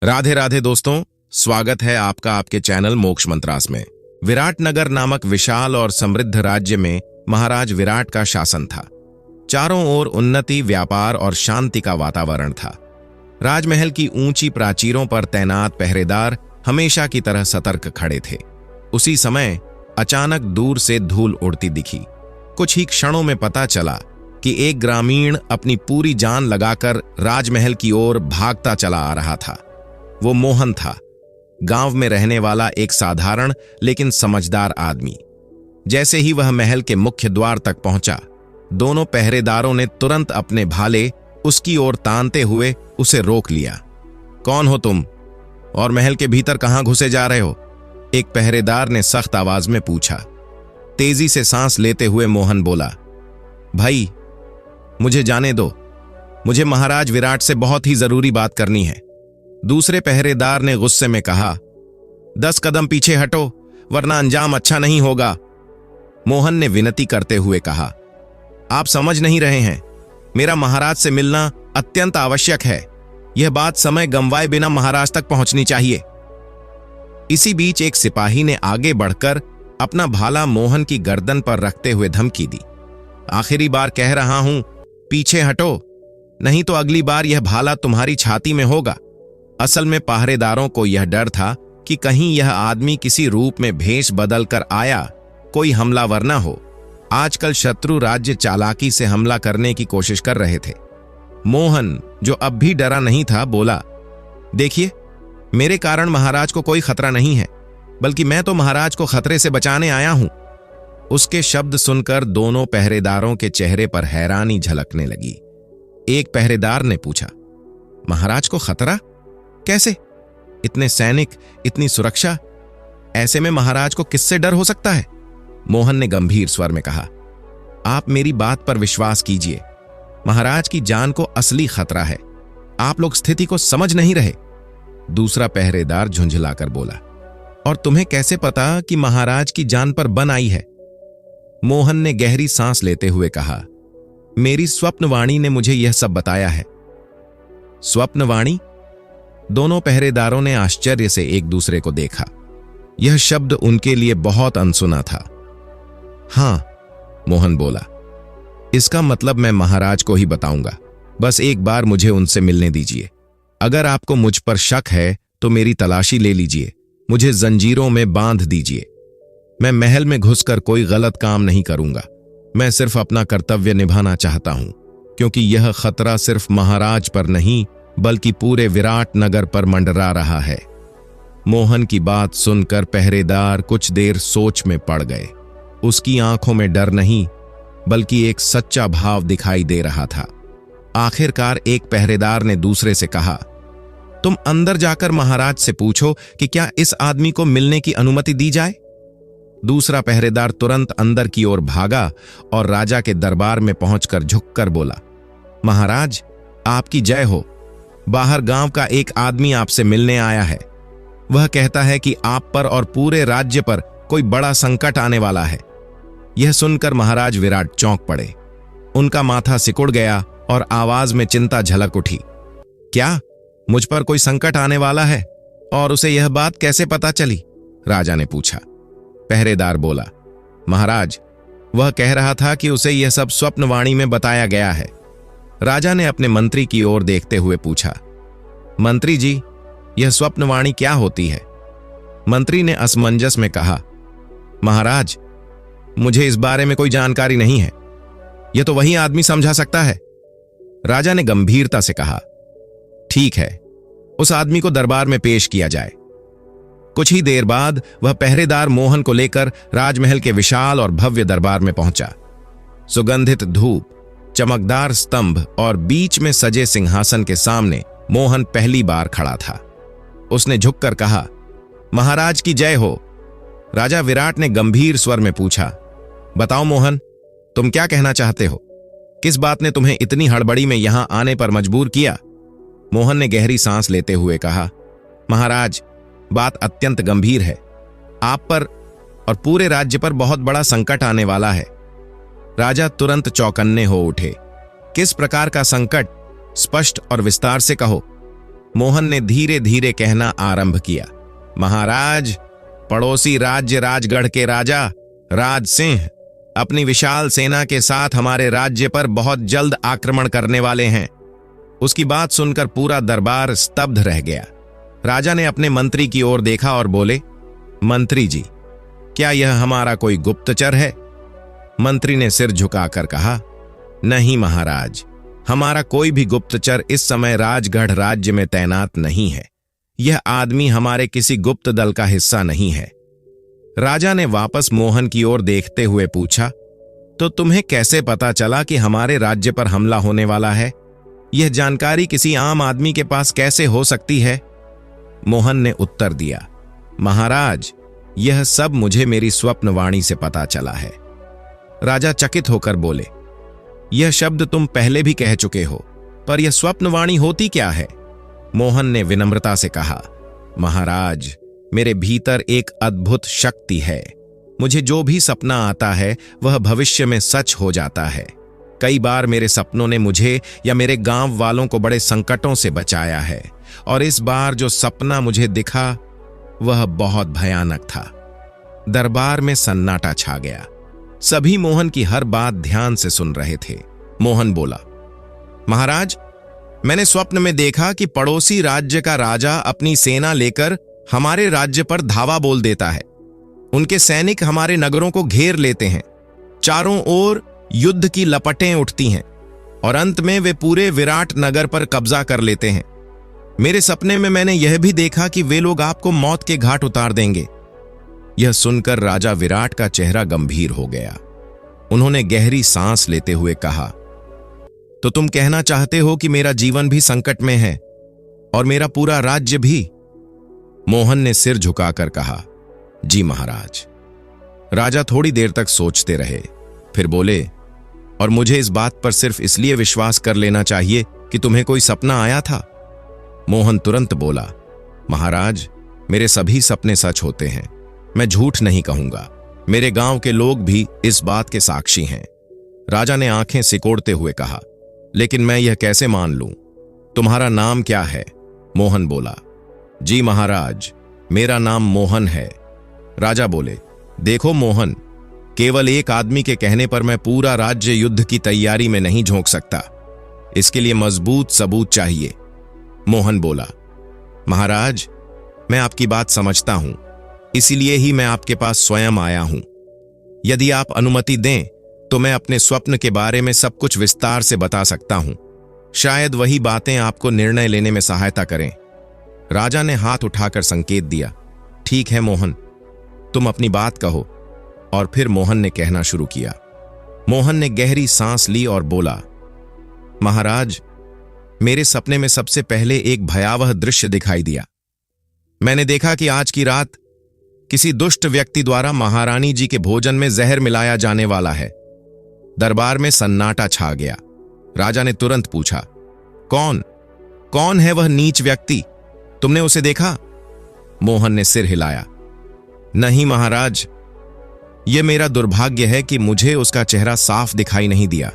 राधे राधे दोस्तों, स्वागत है आपका आपके चैनल मोक्ष मंत्रास में। विराटनगर नामक विशाल और समृद्ध राज्य में महाराज विराट का शासन था। चारों ओर उन्नति, व्यापार और शांति का वातावरण था। राजमहल की ऊंची प्राचीरों पर तैनात पहरेदार हमेशा की तरह सतर्क खड़े थे। उसी समय अचानक दूर से धूल उड़ती दिखी। कुछ ही क्षणों में पता चला कि एक ग्रामीण अपनी पूरी जान लगाकर राजमहल की ओर भागता चला आ रहा था। वो मोहन था, गांव में रहने वाला एक साधारण लेकिन समझदार आदमी। जैसे ही वह महल के मुख्य द्वार तक पहुंचा, दोनों पहरेदारों ने तुरंत अपने भाले उसकी ओर तानते हुए उसे रोक लिया। कौन हो तुम और महल के भीतर कहां घुसे जा रहे हो? एक पहरेदार ने सख्त आवाज में पूछा। तेजी से सांस लेते हुए मोहन बोला, भाई मुझे जाने दो, मुझे महाराज विराट से बहुत ही जरूरी बात करनी है। दूसरे पहरेदार ने गुस्से में कहा, 10 कदम पीछे हटो वरना अंजाम अच्छा नहीं होगा। मोहन ने विनती करते हुए कहा, आप समझ नहीं रहे हैं, मेरा महाराज से मिलना अत्यंत आवश्यक है। यह बात समय गंवाए बिना महाराज तक पहुंचनी चाहिए। इसी बीच एक सिपाही ने आगे बढ़कर अपना भाला मोहन की गर्दन पर रखते हुए धमकी दी, आखिरी बार कह रहा हूं, पीछे हटो, नहीं तो अगली बार यह भाला तुम्हारी छाती में होगा। असल में पहरेदारों को यह डर था कि कहीं यह आदमी किसी रूप में भेष बदल कर आया कोई हमलावर न हो। आजकल शत्रु राज्य चालाकी से हमला करने की कोशिश कर रहे थे। मोहन, जो अब भी डरा नहीं था, बोला, देखिए, मेरे कारण महाराज को कोई खतरा नहीं है, बल्कि मैं तो महाराज को खतरे से बचाने आया हूं। उसके शब्द सुनकर दोनों पहरेदारों के चेहरे पर हैरानी झलकने लगी। एक पहरेदार ने पूछा, महाराज को खतरा? कैसे? इतने सैनिक, इतनी सुरक्षा, ऐसे में महाराज को किससे डर हो सकता है? मोहन ने गंभीर स्वर में कहा, आप मेरी बात पर विश्वास कीजिए, महाराज की जान को असली खतरा है। आप लोग स्थिति को समझ नहीं रहे। दूसरा पहरेदार झुंझलाकर बोला, और तुम्हें कैसे पता कि महाराज की जान पर बन आई है? मोहन ने गहरी सांस लेते हुए कहा, मेरी स्वप्नवाणी ने मुझे यह सब बताया है। स्वप्नवाणी? दोनों पहरेदारों ने आश्चर्य से एक दूसरे को देखा। यह शब्द उनके लिए बहुत अनसुना था। हां, मोहन बोला, इसका मतलब मैं महाराज को ही बताऊंगा। बस एक बार मुझे उनसे मिलने दीजिए। अगर आपको मुझ पर शक है तो मेरी तलाशी ले लीजिए, मुझे जंजीरों में बांध दीजिए। मैं महल में घुसकर कोई गलत काम नहीं करूंगा। मैं सिर्फ अपना कर्तव्य निभाना चाहता हूं, क्योंकि यह खतरा सिर्फ महाराज पर नहीं बल्कि पूरे विराट नगर पर मंडरा रहा है। मोहन की बात सुनकर पहरेदार कुछ देर सोच में पड़ गए। उसकी आंखों में डर नहीं बल्कि एक सच्चा भाव दिखाई दे रहा था। आखिरकार एक पहरेदार ने दूसरे से कहा, तुम अंदर जाकर महाराज से पूछो कि क्या इस आदमी को मिलने की अनुमति दी जाए। दूसरा पहरेदार तुरंत अंदर की ओर भागा और राजा के दरबार में पहुंचकर झुककर बोला, महाराज आपकी जय हो। बाहर गांव का एक आदमी आपसे मिलने आया है। वह कहता है कि आप पर और पूरे राज्य पर कोई बड़ा संकट आने वाला है। यह सुनकर महाराज विराट चौंक पड़े। उनका माथा सिकुड़ गया और आवाज में चिंता झलक उठी। क्या मुझ पर कोई संकट आने वाला है? और उसे यह बात कैसे पता चली? राजा ने पूछा। पहरेदार बोला, महाराज वह कह रहा था कि उसे यह सब स्वप्नवाणी में बताया गया है। राजा ने अपने मंत्री की ओर देखते हुए पूछा, मंत्री जी, यह स्वप्नवाणी क्या होती है? मंत्री ने असमंजस में कहा, महाराज मुझे इस बारे में कोई जानकारी नहीं है। यह तो वही आदमी समझा सकता है। राजा ने गंभीरता से कहा, ठीक है, उस आदमी को दरबार में पेश किया जाए। कुछ ही देर बाद वह पहरेदार मोहन को लेकर राजमहल के विशाल और भव्य दरबार में पहुंचा। सुगंधित धूप, चमकदार स्तंभ और बीच में सजे सिंहासन के सामने मोहन पहली बार खड़ा था। उसने झुककर कहा, महाराज की जय हो। राजा विराट ने गंभीर स्वर में पूछा, बताओ मोहन, तुम क्या कहना चाहते हो? किस बात ने तुम्हें इतनी हड़बड़ी में यहां आने पर मजबूर किया? मोहन ने गहरी सांस लेते हुए कहा, महाराज बात अत्यंत गंभीर है। आप पर और पूरे राज्य पर बहुत बड़ा संकट आने वाला है। राजा तुरंत चौकन्ने हो उठे। किस प्रकार का संकट? स्पष्ट और विस्तार से कहो। मोहन ने धीरे धीरे कहना आरंभ किया। महाराज, पड़ोसी राज्य राजगढ़ के राजा राज सिंह अपनी विशाल सेना के साथ हमारे राज्य पर बहुत जल्द आक्रमण करने वाले हैं। उसकी बात सुनकर पूरा दरबार स्तब्ध रह गया। राजा ने अपने मंत्री की ओर देखा और बोले, मंत्री जी, क्या यह हमारा कोई गुप्तचर है? मंत्री ने सिर झुकाकर कहा, नहीं महाराज, हमारा कोई भी गुप्तचर इस समय राजगढ़ राज्य में तैनात नहीं है। यह आदमी हमारे किसी गुप्त दल का हिस्सा नहीं है। राजा ने वापस मोहन की ओर देखते हुए पूछा, तो तुम्हें कैसे पता चला कि हमारे राज्य पर हमला होने वाला है? यह जानकारी किसी आम आदमी के पास कैसे हो सकती है? मोहन ने उत्तर दिया, महाराज, यह सब मुझे मेरी स्वप्नवाणी से पता चला है। राजा चकित होकर बोले, यह शब्द तुम पहले भी कह चुके हो, पर यह स्वप्नवाणी होती क्या है? मोहन ने विनम्रता से कहा, महाराज, मेरे भीतर एक अद्भुत शक्ति है। मुझे जो भी सपना आता है वह भविष्य में सच हो जाता है। कई बार मेरे सपनों ने मुझे या मेरे गांव वालों को बड़े संकटों से बचाया है, और इस बार जो सपना मुझे दिखा वह बहुत भयानक था। दरबार में सन्नाटा छा गया। सभी मोहन की हर बात ध्यान से सुन रहे थे। मोहन बोला, महाराज, मैंने स्वप्न में देखा कि पड़ोसी राज्य का राजा अपनी सेना लेकर हमारे राज्य पर धावा बोल देता है। उनके सैनिक हमारे नगरों को घेर लेते हैं। चारों ओर युद्ध की लपटें उठती हैं और अंत में वे पूरे विराट नगर पर कब्जा कर लेते हैं। मेरे सपने में मैंने यह भी देखा कि वे लोग आपको मौत के घाट उतार देंगे। यह सुनकर राजा विराट का चेहरा गंभीर हो गया। उन्होंने गहरी सांस लेते हुए कहा, तो तुम कहना चाहते हो कि मेरा जीवन भी संकट में है और मेरा पूरा राज्य भी? मोहन ने सिर झुकाकर कहा, जी महाराज। राजा थोड़ी देर तक सोचते रहे, फिर बोले, और मुझे इस बात पर सिर्फ इसलिए विश्वास कर लेना चाहिए कि तुम्हें कोई सपना आया था? मोहन तुरंत बोला, महाराज, मेरे सभी सपने सच होते हैं। मैं झूठ नहीं कहूंगा। मेरे गांव के लोग भी इस बात के साक्षी हैं। राजा ने आंखें सिकोड़ते हुए कहा, लेकिन मैं यह कैसे मान लूं? तुम्हारा नाम क्या है? मोहन बोला, जी महाराज, मेरा नाम मोहन है। राजा बोले, देखो मोहन, केवल एक आदमी के कहने पर मैं पूरा राज्य युद्ध की तैयारी में नहीं झोंक सकता। इसके लिए मजबूत सबूत चाहिए। मोहन बोला, महाराज, मैं आपकी बात समझता हूं, इसीलिए ही मैं आपके पास स्वयं आया हूं। यदि आप अनुमति दें तो मैं अपने स्वप्न के बारे में सब कुछ विस्तार से बता सकता हूं। शायद वही बातें आपको निर्णय लेने में सहायता करें। राजा ने हाथ उठाकर संकेत दिया, ठीक है मोहन, तुम अपनी बात कहो। और फिर मोहन ने कहना शुरू किया। मोहन ने गहरी सांस ली और बोला, महाराज, मेरे सपने में सबसे पहले एक भयावह दृश्य दिखाई दिया। मैंने देखा कि आज की रात किसी दुष्ट व्यक्ति द्वारा महारानी जी के भोजन में जहर मिलाया जाने वाला है। दरबार में सन्नाटा छा गया। राजा ने तुरंत पूछा, कौन है वह नीच व्यक्ति? तुमने उसे देखा? मोहन ने सिर हिलाया, नहीं महाराज, यह मेरा दुर्भाग्य है कि मुझे उसका चेहरा साफ दिखाई नहीं दिया,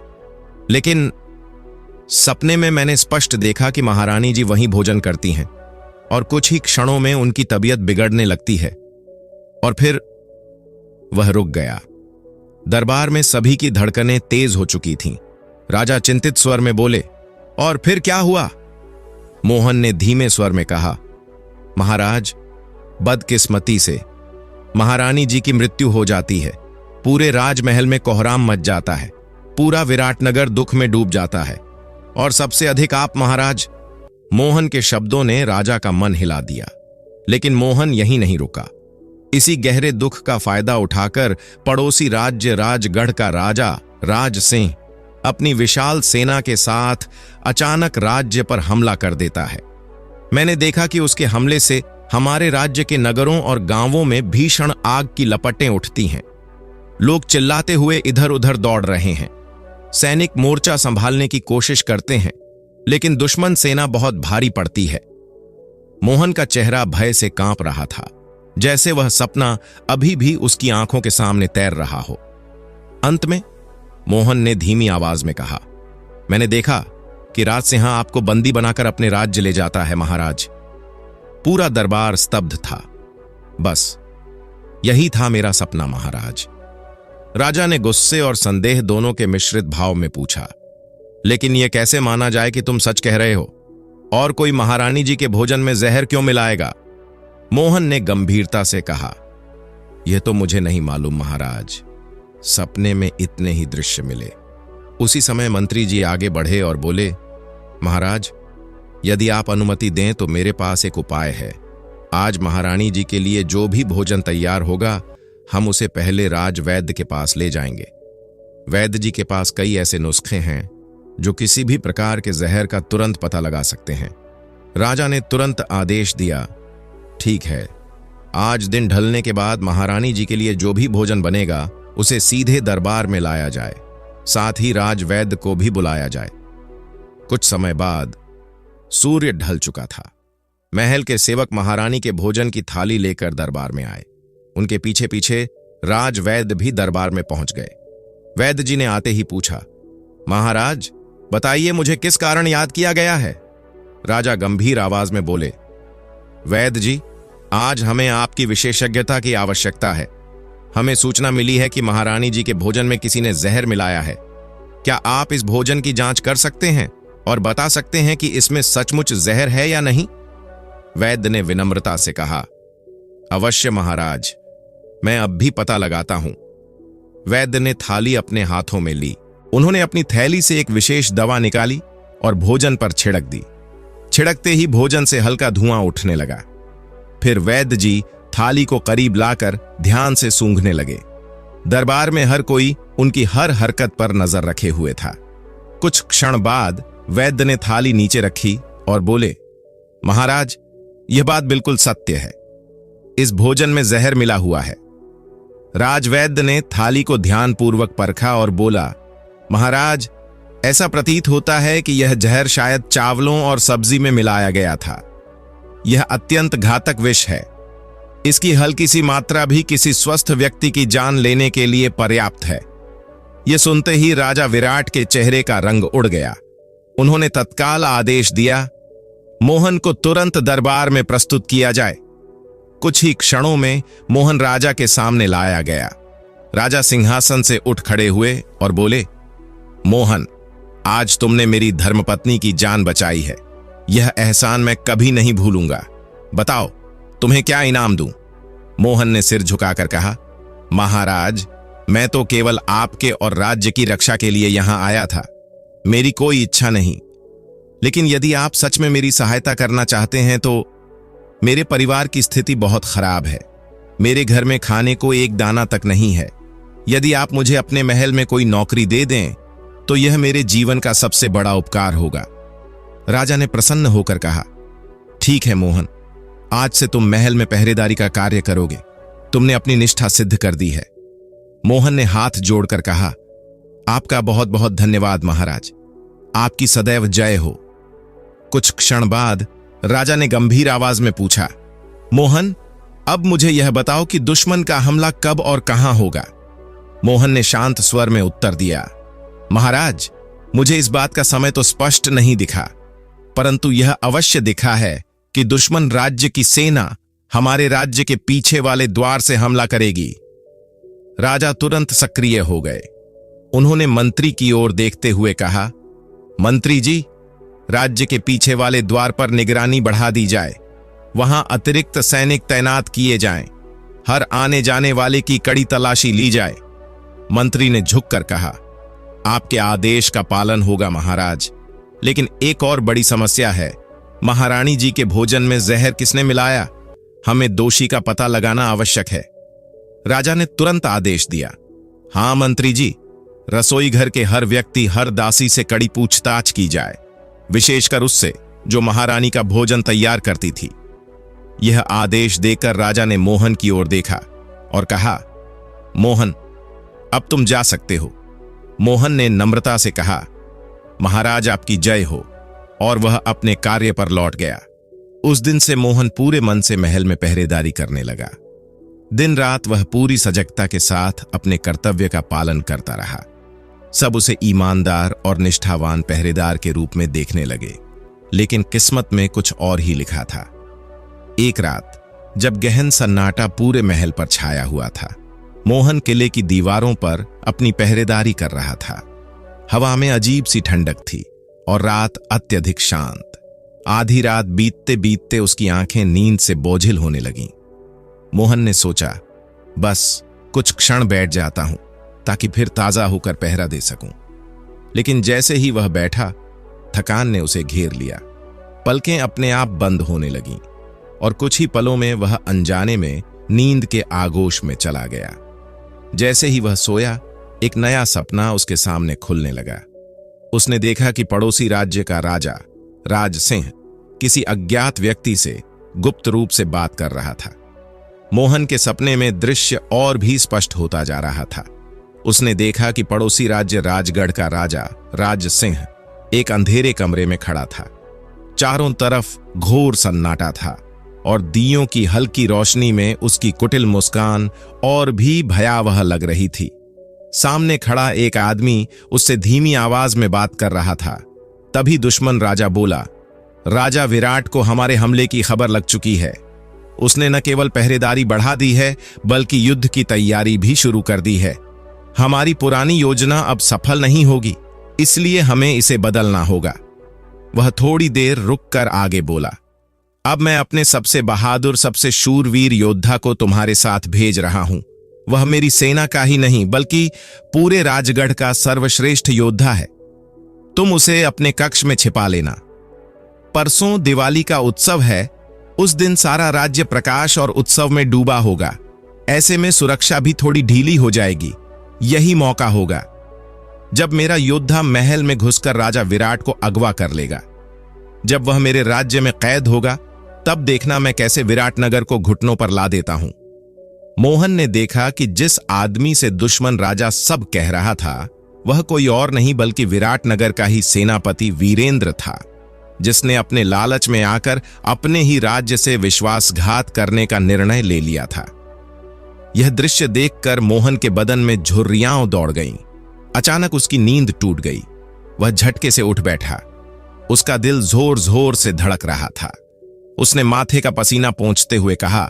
लेकिन सपने में मैंने स्पष्ट देखा कि महारानी जी वहीं भोजन करती हैं और कुछ ही क्षणों में उनकी तबीयत बिगड़ने लगती है। और फिर वह रुक गया। दरबार में सभी की धड़कनें तेज हो चुकी थीं। राजा चिंतित स्वर में बोले, और फिर क्या हुआ? मोहन ने धीमे स्वर में कहा, महाराज, बदकिस्मती से महारानी जी की मृत्यु हो जाती है। पूरे राजमहल में कोहराम मच जाता है। पूरा विराटनगर दुख में डूब जाता है, और सबसे अधिक आप महाराज। मोहन के शब्दों ने राजा का मन हिला दिया, लेकिन मोहन यहीं नहीं रुका। इसी गहरे दुख का फायदा उठाकर पड़ोसी राज्य राजगढ़ का राजा राज सिंह अपनी विशाल सेना के साथ अचानक राज्य पर हमला कर देता है। मैंने देखा कि उसके हमले से हमारे राज्य के नगरों और गांवों में भीषण आग की लपटें उठती हैं। लोग चिल्लाते हुए इधर उधर दौड़ रहे हैं। सैनिक मोर्चा संभालने की कोशिश करते हैं, लेकिन दुश्मन सेना बहुत भारी पड़ती है। मोहन का चेहरा भय से कांप रहा था, जैसे वह सपना अभी भी उसकी आंखों के सामने तैर रहा हो। अंत में मोहन ने धीमी आवाज में कहा, मैंने देखा कि राजसिंह आपको बंदी बनाकर अपने राज्य ले जाता है महाराज। पूरा दरबार स्तब्ध था। बस यही था मेरा सपना महाराज। राजा ने गुस्से और संदेह दोनों के मिश्रित भाव में पूछा, लेकिन यह कैसे माना जाए कि तुम सच कह रहे हो? और कोई महारानी जी के भोजन में जहर क्यों मिलाएगा? मोहन ने गंभीरता से कहा, यह तो मुझे नहीं मालूम महाराज। सपने में इतने ही दृश्य मिले। उसी समय मंत्री जी आगे बढ़े और बोले, महाराज, यदि आप अनुमति दें तो मेरे पास एक उपाय है। आज महारानी जी के लिए जो भी भोजन तैयार होगा, हम उसे पहले राज वैद्य के पास ले जाएंगे। वैद्य जी के पास कई ऐसे नुस्खे हैं जो किसी भी प्रकार के जहर का तुरंत पता लगा सकते हैं। राजा ने तुरंत आदेश दिया, ठीक है, आज दिन ढलने के बाद महारानी जी के लिए जो भी भोजन बनेगा उसे सीधे दरबार में लाया जाए, साथ ही राज वैद्य को भी बुलाया जाए। कुछ समय बाद सूर्य ढल चुका था। महल के सेवक महारानी के भोजन की थाली लेकर दरबार में आए। उनके पीछे पीछे राज वैद्य भी दरबार में पहुंच गए। वैद्य जी ने आते ही पूछा, महाराज, बताइए मुझे किस कारण याद किया गया है? राजा गंभीर आवाज में बोले, वैद्य जी, आज हमें आपकी विशेषज्ञता की आवश्यकता है। हमें सूचना मिली है कि महारानी जी के भोजन में किसी ने जहर मिलाया है। क्या आप इस भोजन की जांच कर सकते हैं और बता सकते हैं कि इसमें सचमुच जहर है या नहीं? वैद्य ने विनम्रता से कहा, अवश्य महाराज, मैं अब भी पता लगाता हूं। वैद्य ने थाली अपने हाथों में ली। उन्होंने अपनी थैली से एक विशेष दवा निकाली और भोजन पर छिड़क दी। छिड़कते ही भोजन से हल्का धुआं उठने लगा। फिर वैद्य जी थाली को करीब लाकर ध्यान से सूंघने लगे। दरबार में हर कोई उनकी हर हरकत पर नजर रखे हुए था। कुछ क्षण बाद वैद्य ने थाली नीचे रखी और बोले, महाराज, यह बात बिल्कुल सत्य है। इस भोजन में जहर मिला हुआ है। राजवैद्य ने थाली को ध्यानपूर्वक परखा और बोला, महाराज, ऐसा प्रतीत होता है कि यह जहर शायद चावलों और सब्जी में मिलाया गया था। यह अत्यंत घातक विष है। इसकी हल्की सी मात्रा भी किसी स्वस्थ व्यक्ति की जान लेने के लिए पर्याप्त है। यह सुनते ही राजा विराट के चेहरे का रंग उड़ गया। उन्होंने तत्काल आदेश दिया, मोहन को तुरंत दरबार में प्रस्तुत किया जाए। कुछ ही क्षणों में मोहन राजा के सामने लाया गया। राजा सिंहासन से उठ खड़े हुए और बोले, मोहन, आज तुमने मेरी धर्मपत्नी की जान बचाई है। यह एहसान मैं कभी नहीं भूलूंगा। बताओ, तुम्हें क्या इनाम दूं? मोहन ने सिर झुकाकर कहा, महाराज, मैं तो केवल आपके और राज्य की रक्षा के लिए यहां आया था। मेरी कोई इच्छा नहीं। लेकिन यदि आप सच में मेरी सहायता करना चाहते हैं तो मेरे परिवार की स्थिति बहुत खराब है। मेरे घर में खाने को एक दाना तक नहीं है। यदि आप मुझे अपने महल में कोई नौकरी दे दें तो यह मेरे जीवन का सबसे बड़ा उपकार होगा। राजा ने प्रसन्न होकर कहा, ठीक है मोहन, आज से तुम महल में पहरेदारी का कार्य करोगे। तुमने अपनी निष्ठा सिद्ध कर दी है। मोहन ने हाथ जोड़कर कहा, आपका बहुत बहुत धन्यवाद महाराज। आपकी सदैव जय हो। कुछ क्षण बाद राजा ने गंभीर आवाज में पूछा, मोहन, अब मुझे यह बताओ कि दुश्मन का हमला कब और कहां होगा? मोहन ने शांत स्वर में उत्तर दिया, महाराज, मुझे इस बात का समय तो स्पष्ट नहीं दिखा, परंतु यह अवश्य दिखा है कि दुश्मन राज्य की सेना हमारे राज्य के पीछे वाले द्वार से हमला करेगी। राजा तुरंत सक्रिय हो गए। उन्होंने मंत्री की ओर देखते हुए कहा, मंत्री जी, राज्य के पीछे वाले द्वार पर निगरानी बढ़ा दी जाए। वहां अतिरिक्त सैनिक तैनात किए जाएं। हर आने जाने वाले की कड़ी तलाशी ली जाए। मंत्री ने झुककर कहा, आपके आदेश का पालन होगा महाराज। लेकिन एक और बड़ी समस्या है। महारानी जी के भोजन में जहर किसने मिलाया? हमें दोषी का पता लगाना आवश्यक है। राजा ने तुरंत आदेश दिया, हां मंत्री जी, रसोई घर के हर व्यक्ति, हर दासी से कड़ी पूछताछ की जाए, विशेषकर उससे जो महारानी का भोजन तैयार करती थी। यह आदेश देकर राजा ने मोहन की ओर देखा और कहा, मोहन, अब तुम जा सकते हो। मोहन ने नम्रता से कहा, महाराज आपकी जय हो, और वह अपने कार्य पर लौट गया। उस दिन से मोहन पूरे मन से महल में पहरेदारी करने लगा। दिन रात वह पूरी सजगता के साथ अपने कर्तव्य का पालन करता रहा। सब उसे ईमानदार और निष्ठावान पहरेदार के रूप में देखने लगे, लेकिन किस्मत में कुछ और ही लिखा था। एक रात जब गहन सन्नाटा पूरे महल पर छाया हुआ था, मोहन किले की दीवारों पर अपनी पहरेदारी कर रहा था। हवा में अजीब सी ठंडक थी और रात अत्यधिक शांत। आधी रात बीतते बीतते उसकी आंखें नींद से बोझिल होने लगीं। मोहन ने सोचा, बस कुछ क्षण बैठ जाता हूं ताकि फिर ताजा होकर पहरा दे सकूं। लेकिन जैसे ही वह बैठा, थकान ने उसे घेर लिया। पलकें अपने आप बंद होने लगीं और कुछ ही पलों में वह अनजाने में नींद के आगोश में चला गया। जैसे ही वह सोया, एक नया सपना उसके सामने खुलने लगा। उसने देखा कि पड़ोसी राज्य का राजा राज सिंह किसी अज्ञात व्यक्ति से गुप्त रूप से बात कर रहा था। मोहन के सपने में दृश्य और भी स्पष्ट होता जा रहा था। उसने देखा कि पड़ोसी राज्य राजगढ़ का राजा राज सिंह एक अंधेरे कमरे में खड़ा था। चारों तरफ घोर सन्नाटा था और दियों की हल्की रोशनी में उसकी कुटिल मुस्कान और भी भयावह लग रही थी। सामने खड़ा एक आदमी उससे धीमी आवाज में बात कर रहा था। तभी दुश्मन राजा बोला, राजा विराट को हमारे हमले की खबर लग चुकी है। उसने न केवल पहरेदारी बढ़ा दी है, बल्कि युद्ध की तैयारी भी शुरू कर दी है। हमारी पुरानी योजना अब सफल नहीं होगी, इसलिए हमें इसे बदलना होगा। वह थोड़ी देर रुककर आगे बोला, अब मैं अपने सबसे बहादुर, सबसे शूरवीर योद्धा को तुम्हारे साथ भेज रहा हूं। वह मेरी सेना का ही नहीं, बल्कि पूरे राजगढ़ का सर्वश्रेष्ठ योद्धा है। तुम उसे अपने कक्ष में छिपा लेना। परसों दिवाली का उत्सव है। उस दिन सारा राज्य प्रकाश और उत्सव में डूबा होगा। ऐसे में सुरक्षा भी थोड़ी ढीली हो जाएगी। यही मौका होगा जब मेरा योद्धा महल में घुसकर राजा विराट को अगवा कर लेगा। जब वह मेरे राज्य में कैद होगा, तब देखना मैं कैसे विराटनगर को घुटनों पर ला देता हूं। मोहन ने देखा कि जिस आदमी से दुश्मन राजा सब कह रहा था, वह कोई और नहीं बल्कि विराटनगर का ही सेनापति वीरेंद्र था, जिसने अपने लालच में आकर अपने ही राज्य से विश्वासघात करने का निर्णय ले लिया था। यह दृश्य देखकर मोहन के बदन में झुर्रियां दौड़ गईं। अचानक उसकी नींद टूट गई। वह झटके से उठ बैठा। उसका दिल जोर जोर से धड़क रहा था। उसने माथे का पसीना पोंछते हुए कहा,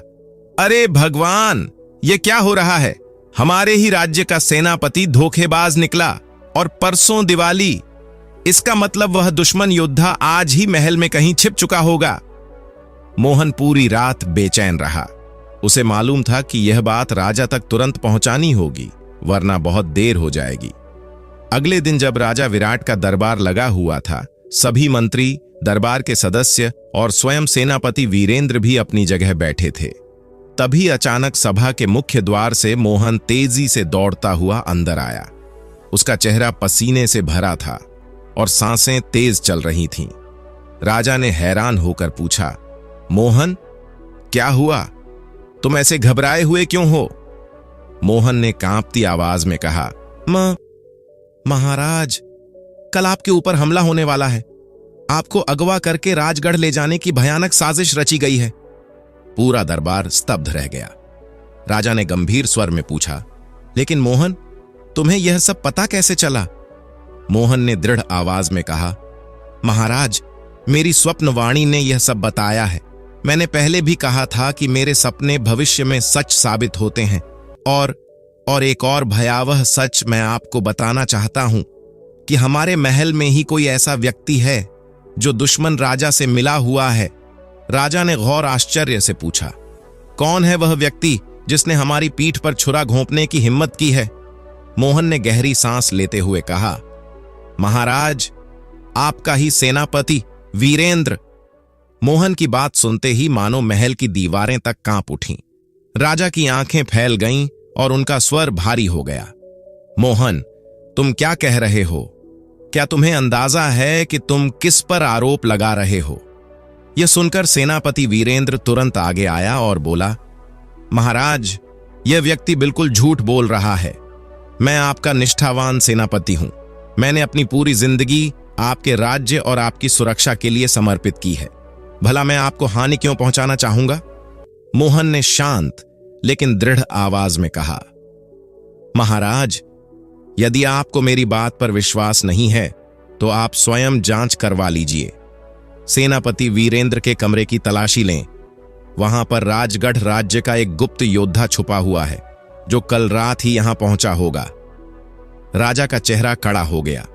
अरे भगवान, यह क्या हो रहा है? हमारे ही राज्य का सेनापति धोखेबाज निकला और परसों दिवाली। इसका मतलब वह दुश्मन योद्धा आज ही महल में कहीं छिप चुका होगा। मोहन पूरी रात बेचैन रहा। उसे मालूम था कि यह बात राजा तक तुरंत पहुंचानी होगी, वरना बहुत देर हो जाएगी। अगले दिन जब राजा विराट का दरबार लगा हुआ था, सभी मंत्री, दरबार के सदस्य और स्वयं सेनापति वीरेंद्र भी अपनी जगह बैठे थे। तभी अचानक सभा के मुख्य द्वार से मोहन तेजी से दौड़ता हुआ अंदर आया। उसका चेहरा पसीने से भरा था और सांसें तेज चल रही थीं। राजा ने हैरान होकर पूछा, मोहन, क्या हुआ? तुम ऐसे घबराए हुए क्यों हो? मोहन ने कांपती आवाज में कहा, महाराज, कल आपके ऊपर हमला होने वाला है। आपको अगवा करके राजगढ़ ले जाने की भयानक साजिश रची गई है। पूरा दरबार स्तब्ध रह गया। राजा ने गंभीर स्वर में पूछा, लेकिन मोहन, तुम्हें यह सब पता कैसे चला? मोहन ने दृढ़ आवाज में कहा, महाराज, मेरी स्वप्नवाणी ने यह सब बताया है। मैंने पहले भी कहा था कि मेरे सपने भविष्य में सच साबित होते हैं। और एक और भयावह सच मैं आपको बताना चाहता हूं कि हमारे महल में ही कोई ऐसा व्यक्ति है जो दुश्मन राजा से मिला हुआ है। राजा ने गौर आश्चर्य से पूछा, कौन है वह व्यक्ति जिसने हमारी पीठ पर छुरा घोंपने की हिम्मत की है? मोहन ने गहरी सांस लेते हुए कहा, महाराज, आपका ही सेनापति वीरेंद्र। मोहन की बात सुनते ही मानो महल की दीवारें तक कांप उठीं। राजा की आंखें फैल गईं और उनका स्वर भारी हो गया। मोहन, तुम क्या कह रहे हो? क्या तुम्हें अंदाजा है कि तुम किस पर आरोप लगा रहे हो? यह सुनकर सेनापति वीरेंद्र तुरंत आगे आया और बोला, महाराज, यह व्यक्ति बिल्कुल झूठ बोल रहा है। मैं आपका निष्ठावान सेनापति हूं। मैंने अपनी पूरी जिंदगी आपके राज्य और आपकी सुरक्षा के लिए समर्पित की है। भला मैं आपको हानि क्यों पहुंचाना चाहूंगा? मोहन ने शांत लेकिन दृढ़ आवाज में कहा, महाराज, यदि आपको मेरी बात पर विश्वास नहीं है तो आप स्वयं जांच करवा लीजिए। सेनापति वीरेंद्र के कमरे की तलाशी लें। वहां पर राजगढ़ राज्य का एक गुप्त योद्धा छुपा हुआ है जो कल रात ही यहां पहुंचा होगा। राजा का चेहरा कड़ा हो गया।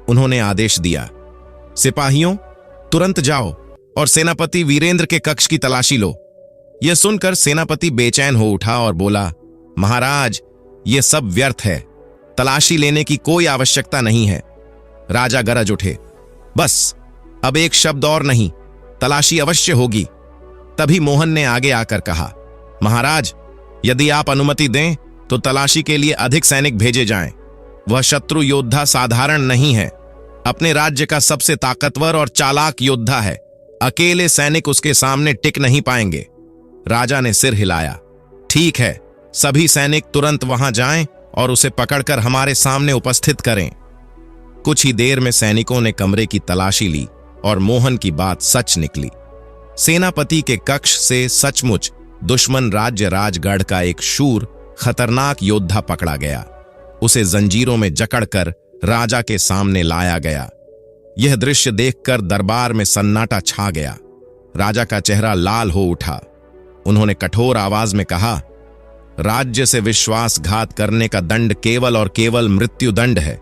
उन्होंने आदेश दिया, सिपाहियों, तुरंत जाओ और सेनापति वीरेंद्र के कक्ष की तलाशी लो। यह सुनकर सेनापति बेचैन हो उठा और बोला, महाराज, यह सब व्यर्थ है। तलाशी लेने की कोई आवश्यकता नहीं है। राजा गरज उठे, बस अब एक शब्द और नहीं, तलाशी अवश्य होगी। तभी मोहन ने आगे आकर कहा, महाराज, यदि आप अनुमति दें तो तलाशी के लिए अधिक सैनिक भेजे जाएं। वह शत्रु योद्धा साधारण नहीं है, अपने राज्य का सबसे ताकतवर और चालाक योद्धा है। अकेले सैनिक उसके सामने टिक नहीं पाएंगे। राजा ने सिर हिलाया, ठीक है, सभी सैनिक तुरंत वहां जाएं और उसे पकड़कर हमारे सामने उपस्थित करें। कुछ ही देर में सैनिकों ने कमरे की तलाशी ली और मोहन की बात सच निकली। सेनापति के कक्ष से सचमुच दुश्मन राज्य राजगढ़ का एक शूर, खतरनाक योद्धा पकड़ा गया। उसे जंजीरों में जकड़कर राजा के सामने लाया गया। यह दृश्य देखकर दरबार में सन्नाटा छा गया। राजा का चेहरा लाल हो उठा। उन्होंने कठोर आवाज में कहा, राज्य से विश्वासघात करने का दंड केवल और केवल मृत्यु दंड है।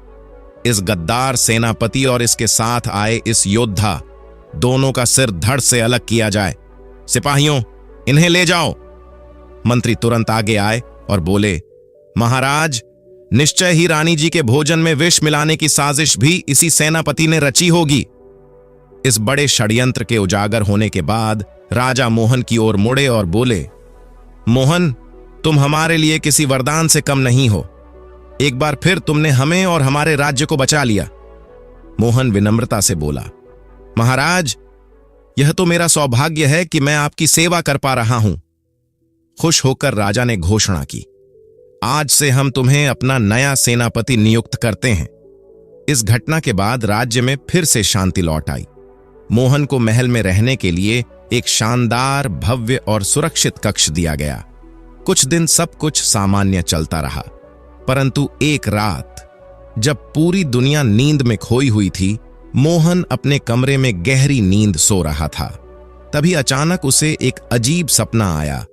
इस गद्दार सेनापति और इसके साथ आए इस योद्धा, दोनों का सिर धड़ से अलग किया जाए। सिपाहियों, इन्हें ले जाओ। मंत्री तुरंत आगे आए और बोले, महाराज, निश्चय ही रानी जी के भोजन में विष मिलाने की साजिश भी इसी सेनापति ने रची होगी। इस बड़े षड्यंत्र के उजागर होने के बाद राजा मोहन की ओर मुड़े और बोले, मोहन, तुम हमारे लिए किसी वरदान से कम नहीं हो। एक बार फिर तुमने हमें और हमारे राज्य को बचा लिया। मोहन विनम्रता से बोला, महाराज, यह तो मेरा सौभाग्य है कि मैं आपकी सेवा कर पा रहा हूं। खुश होकर राजा ने घोषणा की, आज से हम तुम्हें अपना नया सेनापति नियुक्त करते हैं। इस घटना के बाद राज्य में फिर से शांति लौट आई। मोहन को महल में रहने के लिए एक शानदार, भव्य और सुरक्षित कक्ष दिया गया। कुछ दिन सब कुछ सामान्य चलता रहा, परंतु एक रात जब पूरी दुनिया नींद में खोई हुई थी, मोहन अपने कमरे में गहरी नींद सो रहा था। तभी अचानक उसे एक अजीब सपना आया।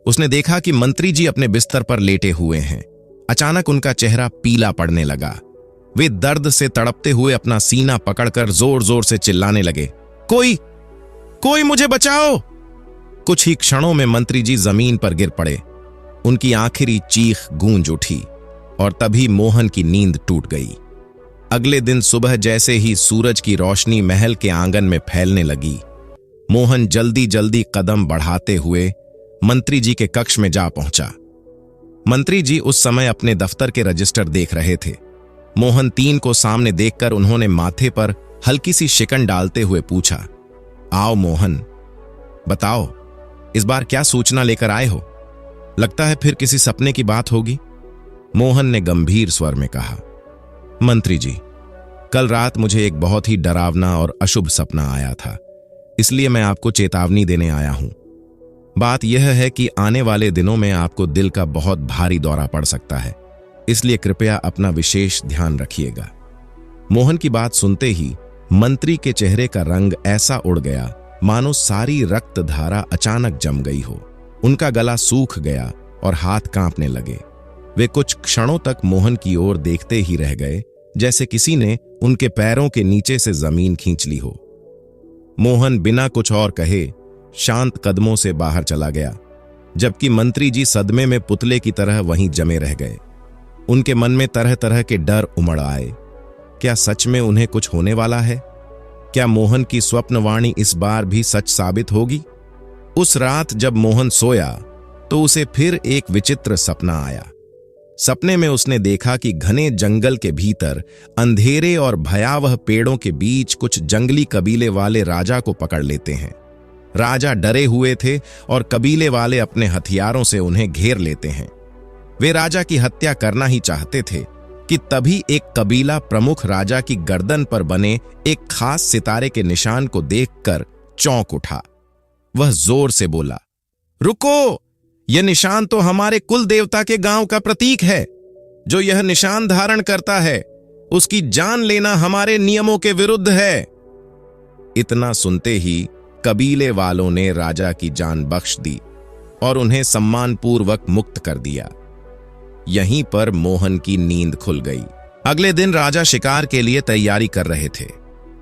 उसने देखा कि मंत्री जी अपने बिस्तर पर लेटे हुए हैं। अचानक उनका चेहरा पीला पड़ने लगा। वे दर्द से तड़पते हुए अपना सीना पकड़कर जोर जोर से चिल्लाने लगे, कोई मुझे बचाओ। कुछ ही क्षणों में मंत्री जी जमीन पर गिर पड़े। उनकी आखिरी चीख गूंज उठी और तभी मोहन की नींद टूट गई। अगले दिन सुबह जैसे ही सूरज की रोशनी महल के आंगन में फैलने लगी, मोहन जल्दी जल्दी कदम बढ़ाते हुए मंत्री जी के कक्ष में जा पहुंचा। मंत्री जी उस समय अपने दफ्तर के रजिस्टर देख रहे थे। मोहन तीन को सामने देखकर उन्होंने माथे पर हल्की सी शिकन डालते हुए पूछा, आओ मोहन, बताओ, इस बार क्या सूचना लेकर आए हो? लगता है फिर किसी सपने की बात होगी। मोहन ने गंभीर स्वर में कहा, मंत्री जी, कल रात मुझे एक बहुत ही डरावना और अशुभ सपना आया था, इसलिए मैं आपको चेतावनी देने आया हूं। बात यह है कि आने वाले दिनों में आपको दिल का बहुत भारी दौरा पड़ सकता है, इसलिए कृपया अपना विशेष ध्यान रखिएगा। मोहन की बात सुनते ही मंत्री के चेहरे का रंग ऐसा उड़ गया मानो सारी रक्त धारा अचानक जम गई हो। उनका गला सूख गया और हाथ कांपने लगे। वे कुछ क्षणों तक मोहन की ओर देखते ही रह गए, जैसे किसी ने उनके पैरों के नीचे से जमीन खींच ली हो। मोहन बिना कुछ और कहे शांत कदमों से बाहर चला गया, जबकि मंत्री जी सदमे में पुतले की तरह वहीं जमे रह गए। उनके मन में तरह तरह के डर उमड़ आए। क्या सच में उन्हें कुछ होने वाला है? क्या मोहन की स्वप्नवाणी इस बार भी सच साबित होगी? उस रात जब मोहन सोया तो उसे फिर एक विचित्र सपना आया। सपने में उसने देखा कि घने जंगल के भीतर अंधेरे और भयावह पेड़ों के बीच कुछ जंगली कबीले वाले राजा को पकड़ लेते हैं। राजा डरे हुए थे और कबीले वाले अपने हथियारों से उन्हें घेर लेते हैं। वे राजा की हत्या करना ही चाहते थे कि तभी एक कबीला प्रमुख राजा की गर्दन पर बने एक खास सितारे के निशान को देखकर चौंक उठा। वह जोर से बोला, रुको, यह निशान तो हमारे कुल देवता के गांव का प्रतीक है। जो यह निशान धारण करता है उसकी जान लेना हमारे नियमों के विरुद्ध है। इतना सुनते ही कबीले वालों ने राजा की जान बख्श दी और उन्हें सम्मानपूर्वक मुक्त कर दिया। यहीं पर मोहन की नींद खुल गई। अगले दिन राजा शिकार के लिए तैयारी कर रहे थे।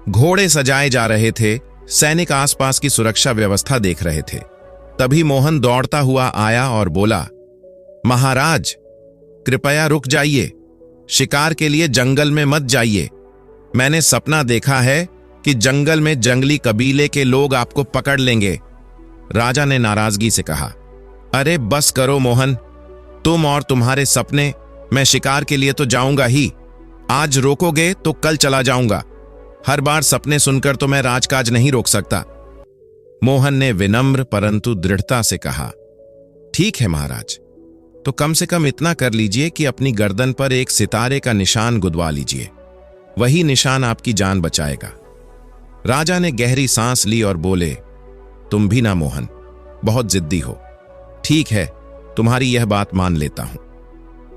घोड़े सजाए जा रहे थे, सैनिक आसपास की सुरक्षा व्यवस्था देख रहे थे। तभी मोहन दौड़ता हुआ आया और बोला, महाराज, कृपया रुक जाइए, शिकार के लिए जंगल में मत जाइए। मैंने सपना देखा है कि जंगल में जंगली कबीले के लोग आपको पकड़ लेंगे। राजा ने नाराजगी से कहा, अरे बस करो मोहन, तुम और तुम्हारे सपने। मैं शिकार के लिए तो जाऊंगा ही, आज रोकोगे तो कल चला जाऊंगा। हर बार सपने सुनकर तो मैं राजकाज नहीं रोक सकता। मोहन ने विनम्र परंतु दृढ़ता से कहा, ठीक है महाराज, तो कम से कम इतना कर लीजिए कि अपनी गर्दन पर एक सितारे का निशान गुदवा लीजिए। वही निशान आपकी जान बचाएगा। राजा ने गहरी सांस ली और बोले, तुम भी ना मोहन, बहुत जिद्दी हो। ठीक है, तुम्हारी यह बात मान लेता हूं।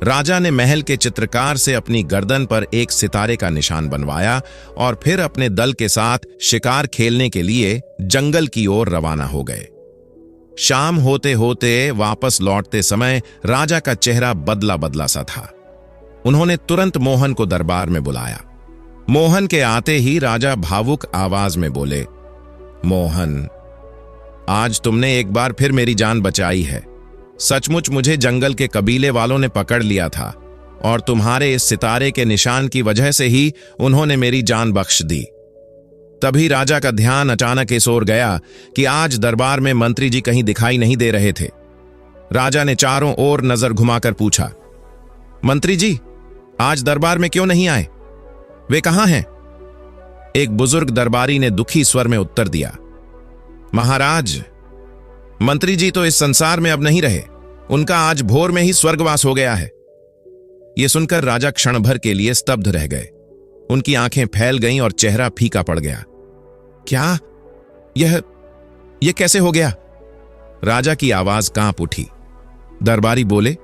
राजा ने महल के चित्रकार से अपनी गर्दन पर एक सितारे का निशान बनवाया और फिर अपने दल के साथ शिकार खेलने के लिए जंगल की ओर रवाना हो गए। शाम होते होते वापस लौटते समय राजा का चेहरा बदला बदला सा था। उन्होंने तुरंत मोहन को दरबार में बुलाया। मोहन के आते ही राजा भावुक आवाज में बोले, मोहन, आज तुमने एक बार फिर मेरी जान बचाई है। सचमुच मुझे जंगल के कबीले वालों ने पकड़ लिया था और तुम्हारे इस सितारे के निशान की वजह से ही उन्होंने मेरी जान बख्श दी। तभी राजा का ध्यान अचानक इस ओर गया कि आज दरबार में मंत्री जी कहीं दिखाई नहीं दे रहे थे। राजा ने चारों ओर नजर घुमाकर पूछा, मंत्री जी आज दरबार में क्यों नहीं आए? वे कहां हैं? एक बुजुर्ग दरबारी ने दुखी स्वर में उत्तर दिया, महाराज, मंत्री जी तो इस संसार में अब नहीं रहे। उनका आज भोर में ही स्वर्गवास हो गया है। यह सुनकर राजा क्षण भर के लिए स्तब्ध रह गए। उनकी आंखें फैल गईं और चेहरा फीका पड़ गया। क्या? यह कैसे हो गया? राजा की आवाज कांप उठी। दरबारी बोले,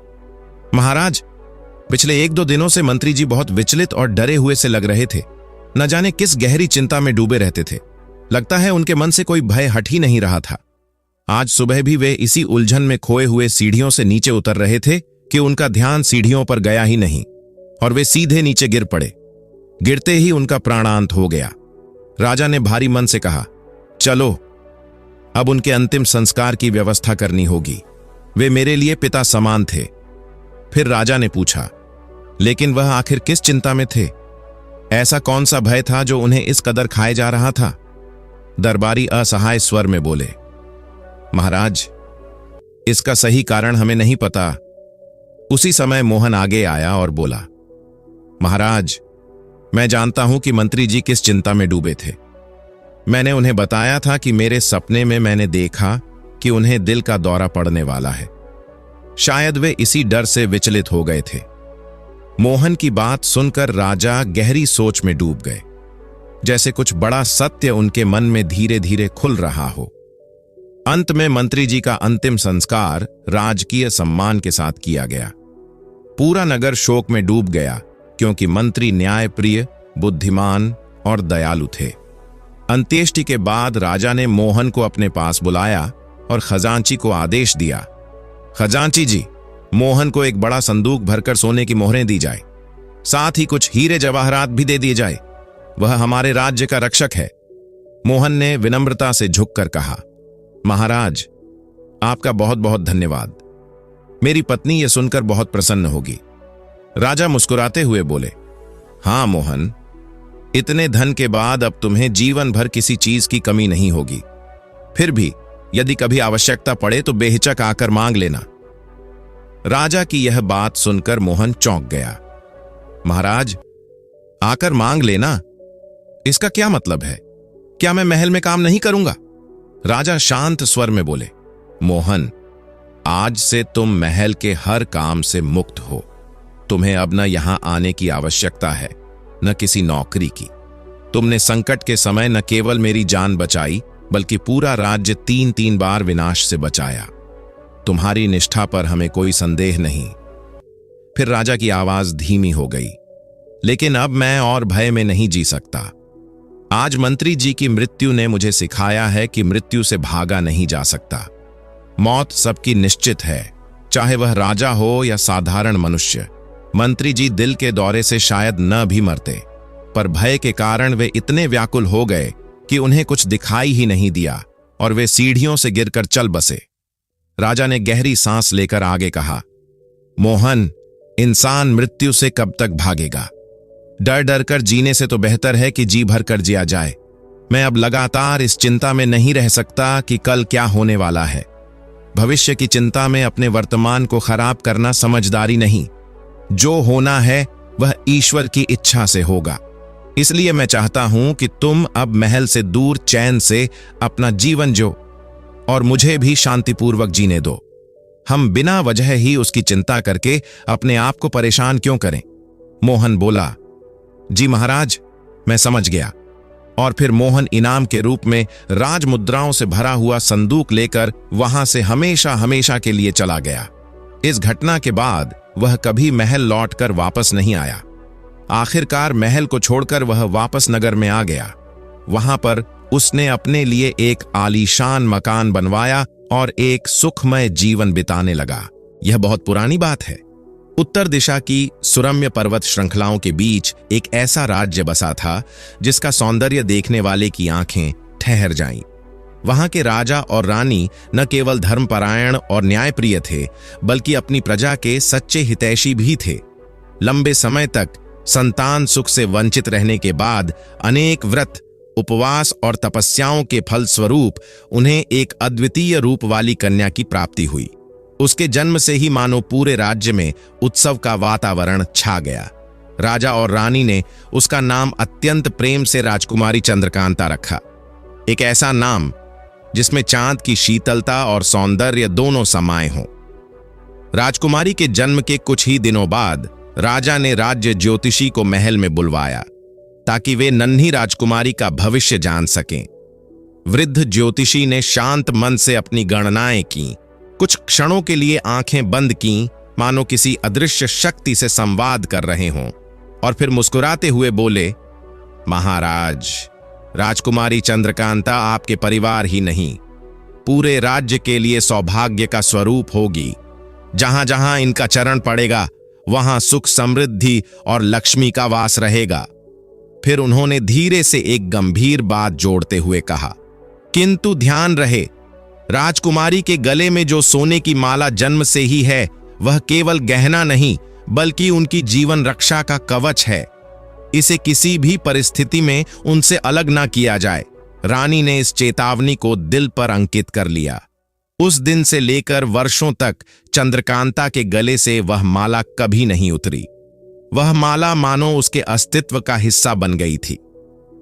महाराज, पिछले 1-2 दिनों से मंत्री जी बहुत विचलित और डरे हुए से लग रहे थे। न जाने किस गहरी चिंता में डूबे रहते थे। लगता है उनके मन से कोई भय हट ही नहीं रहा था। आज सुबह भी वे इसी उलझन में खोए हुए सीढ़ियों से नीचे उतर रहे थे कि उनका ध्यान सीढ़ियों पर गया ही नहीं और वे सीधे नीचे गिर पड़े। गिरते ही उनका प्राणांत हो गया। राजा ने भारी मन से कहा, चलो, अब उनके अंतिम संस्कार की व्यवस्था करनी होगी। वे मेरे लिए पिता समान थे। फिर राजा ने पूछा, लेकिन वह आखिर किस चिंता में थे? ऐसा कौन सा भय था जो उन्हें इस कदर खाए जा रहा था? दरबारी असहाय स्वर में बोले, महाराज, इसका सही कारण हमें नहीं पता। उसी समय मोहन आगे आया और बोला, महाराज, मैं जानता हूं कि मंत्री जी किस चिंता में डूबे थे। मैंने उन्हें बताया था कि मेरे सपने में मैंने देखा कि उन्हें दिल का दौरा पड़ने वाला है। शायद वे इसी डर से विचलित हो गए थे। मोहन की बात सुनकर राजा गहरी सोच में डूब गए, जैसे कुछ बड़ा सत्य उनके मन में धीरे धीरे खुल रहा हो। अंत में मंत्री जी का अंतिम संस्कार राजकीय सम्मान के साथ किया गया। पूरा नगर शोक में डूब गया, क्योंकि मंत्री न्यायप्रिय, बुद्धिमान और दयालु थे। अंत्येष्टि के बाद राजा ने मोहन को अपने पास बुलाया और खजांची को आदेश दिया, खजांची जी, मोहन को एक बड़ा संदूक भरकर सोने की मोहरें दी जाए, साथ ही कुछ हीरे जवाहरात भी दे दिए जाए। वह हमारे राज्य का रक्षक है। मोहन ने विनम्रता से झुककर कहा, महाराज, आपका बहुत बहुत धन्यवाद। मेरी पत्नी यह सुनकर बहुत प्रसन्न होगी। राजा मुस्कुराते हुए बोले, हां मोहन, इतने धन के बाद अब तुम्हें जीवन भर किसी चीज की कमी नहीं होगी। फिर भी यदि कभी आवश्यकता पड़े तो बेहिचक आकर मांग लेना। राजा की यह बात सुनकर मोहन चौंक गया। महाराज, आकर मांग लेना, इसका क्या मतलब है? क्या मैं महल में काम नहीं करूंगा? राजा शांत स्वर में बोले, मोहन, आज से तुम महल के हर काम से मुक्त हो। तुम्हें अब न यहां आने की आवश्यकता है, न किसी नौकरी की। तुमने संकट के समय न केवल मेरी जान बचाई, बल्कि पूरा राज्य 3-3 बार विनाश से बचाया। तुम्हारी निष्ठा पर हमें कोई संदेह नहीं। फिर राजा की आवाज धीमी हो गई। लेकिन अब मैं और भय में नहीं जी सकता। आज मंत्री जी की मृत्यु ने मुझे सिखाया है कि मृत्यु से भागा नहीं जा सकता। मौत सबकी निश्चित है, चाहे वह राजा हो या साधारण मनुष्य। मंत्री जी दिल के दौरे से शायद न भी मरते, पर भय के कारण वे इतने व्याकुल हो गए कि उन्हें कुछ दिखाई ही नहीं दिया और वे सीढ़ियों से गिरकर चल बसे। राजा ने गहरी सांस लेकर आगे कहा, मोहन, इंसान मृत्यु से कब तक भागेगा? डर डर कर जीने से तो बेहतर है कि जी भर कर जिया जाए। मैं अब लगातार इस चिंता में नहीं रह सकता कि कल क्या होने वाला है। भविष्य की चिंता में अपने वर्तमान को खराब करना समझदारी नहीं। जो होना है वह ईश्वर की इच्छा से होगा। इसलिए मैं चाहता हूं कि तुम अब महल से दूर चैन से अपना जीवन जो और मुझे भी शांतिपूर्वक जीने दो। हम बिना वजह ही उसकी चिंता करके अपने आप को परेशान क्यों करें? मोहन बोला, जी महाराज, मैं समझ गया। और फिर मोहन इनाम के रूप में राजमुद्राओं से भरा हुआ संदूक लेकर वहां से हमेशा हमेशा के लिए चला गया। इस घटना के बाद वह कभी महल लौटकर वापस नहीं आया। आखिरकार महल को छोड़कर वह वापस नगर में आ गया। वहां पर उसने अपने लिए एक आलीशान मकान बनवाया और एक सुखमय जीवन बिताने लगा। यह बहुत पुरानी बात है। उत्तर दिशा की सुरम्य पर्वत श्रृंखलाओं के बीच एक ऐसा राज्य बसा था जिसका सौंदर्य देखने वाले की आंखें ठहर जाईं। वहां के राजा और रानी न केवल धर्मपरायण और न्यायप्रिय थे, बल्कि अपनी प्रजा के सच्चे हितैषी भी थे। लंबे समय तक संतान सुख से वंचित रहने के बाद अनेक व्रत, उपवास और तपस्याओं के फल स्वरूप उन्हें एक अद्वितीय रूप वाली कन्या की प्राप्ति हुई। उसके जन्म से ही मानो पूरे राज्य में उत्सव का वातावरण छा गया। राजा और रानी ने उसका नाम अत्यंत प्रेम से राजकुमारी चंद्रकांता रखा। एक ऐसा नाम जिसमें चांद की शीतलता और सौंदर्य दोनों समाये हों। राजकुमारी के जन्म के कुछ ही दिनों बाद राजा ने राज्य ज्योतिषी को महल में बुलवाया ताकि वे नन्ही राजकुमारी का भविष्य जान सकें। वृद्ध ज्योतिषी ने शांत मन से अपनी गणनाएं की। कुछ क्षणों के लिए आंखें बंद कीं, मानो किसी अदृश्य शक्ति से संवाद कर रहे हों, और फिर मुस्कुराते हुए बोले, महाराज, राजकुमारी चंद्रकांता आपके परिवार ही नहीं, पूरे राज्य के लिए सौभाग्य का स्वरूप होगी। जहां जहां इनका चरण पड़ेगा वहां सुख, समृद्धि और लक्ष्मी का वास रहेगा। फिर उन्होंने धीरे से एक गंभीर बात जोड़ते हुए कहा, किंतु ध्यान रहे, राजकुमारी के गले में जो सोने की माला जन्म से ही है वह केवल गहना नहीं बल्कि उनकी जीवन रक्षा का कवच है। इसे किसी भी परिस्थिति में उनसे अलग ना किया जाए। रानी ने इस चेतावनी को दिल पर अंकित कर लिया। उस दिन से लेकर वर्षों तक चंद्रकांता के गले से वह माला कभी नहीं उतरी। वह माला मानो उसके अस्तित्व का हिस्सा बन गई थी।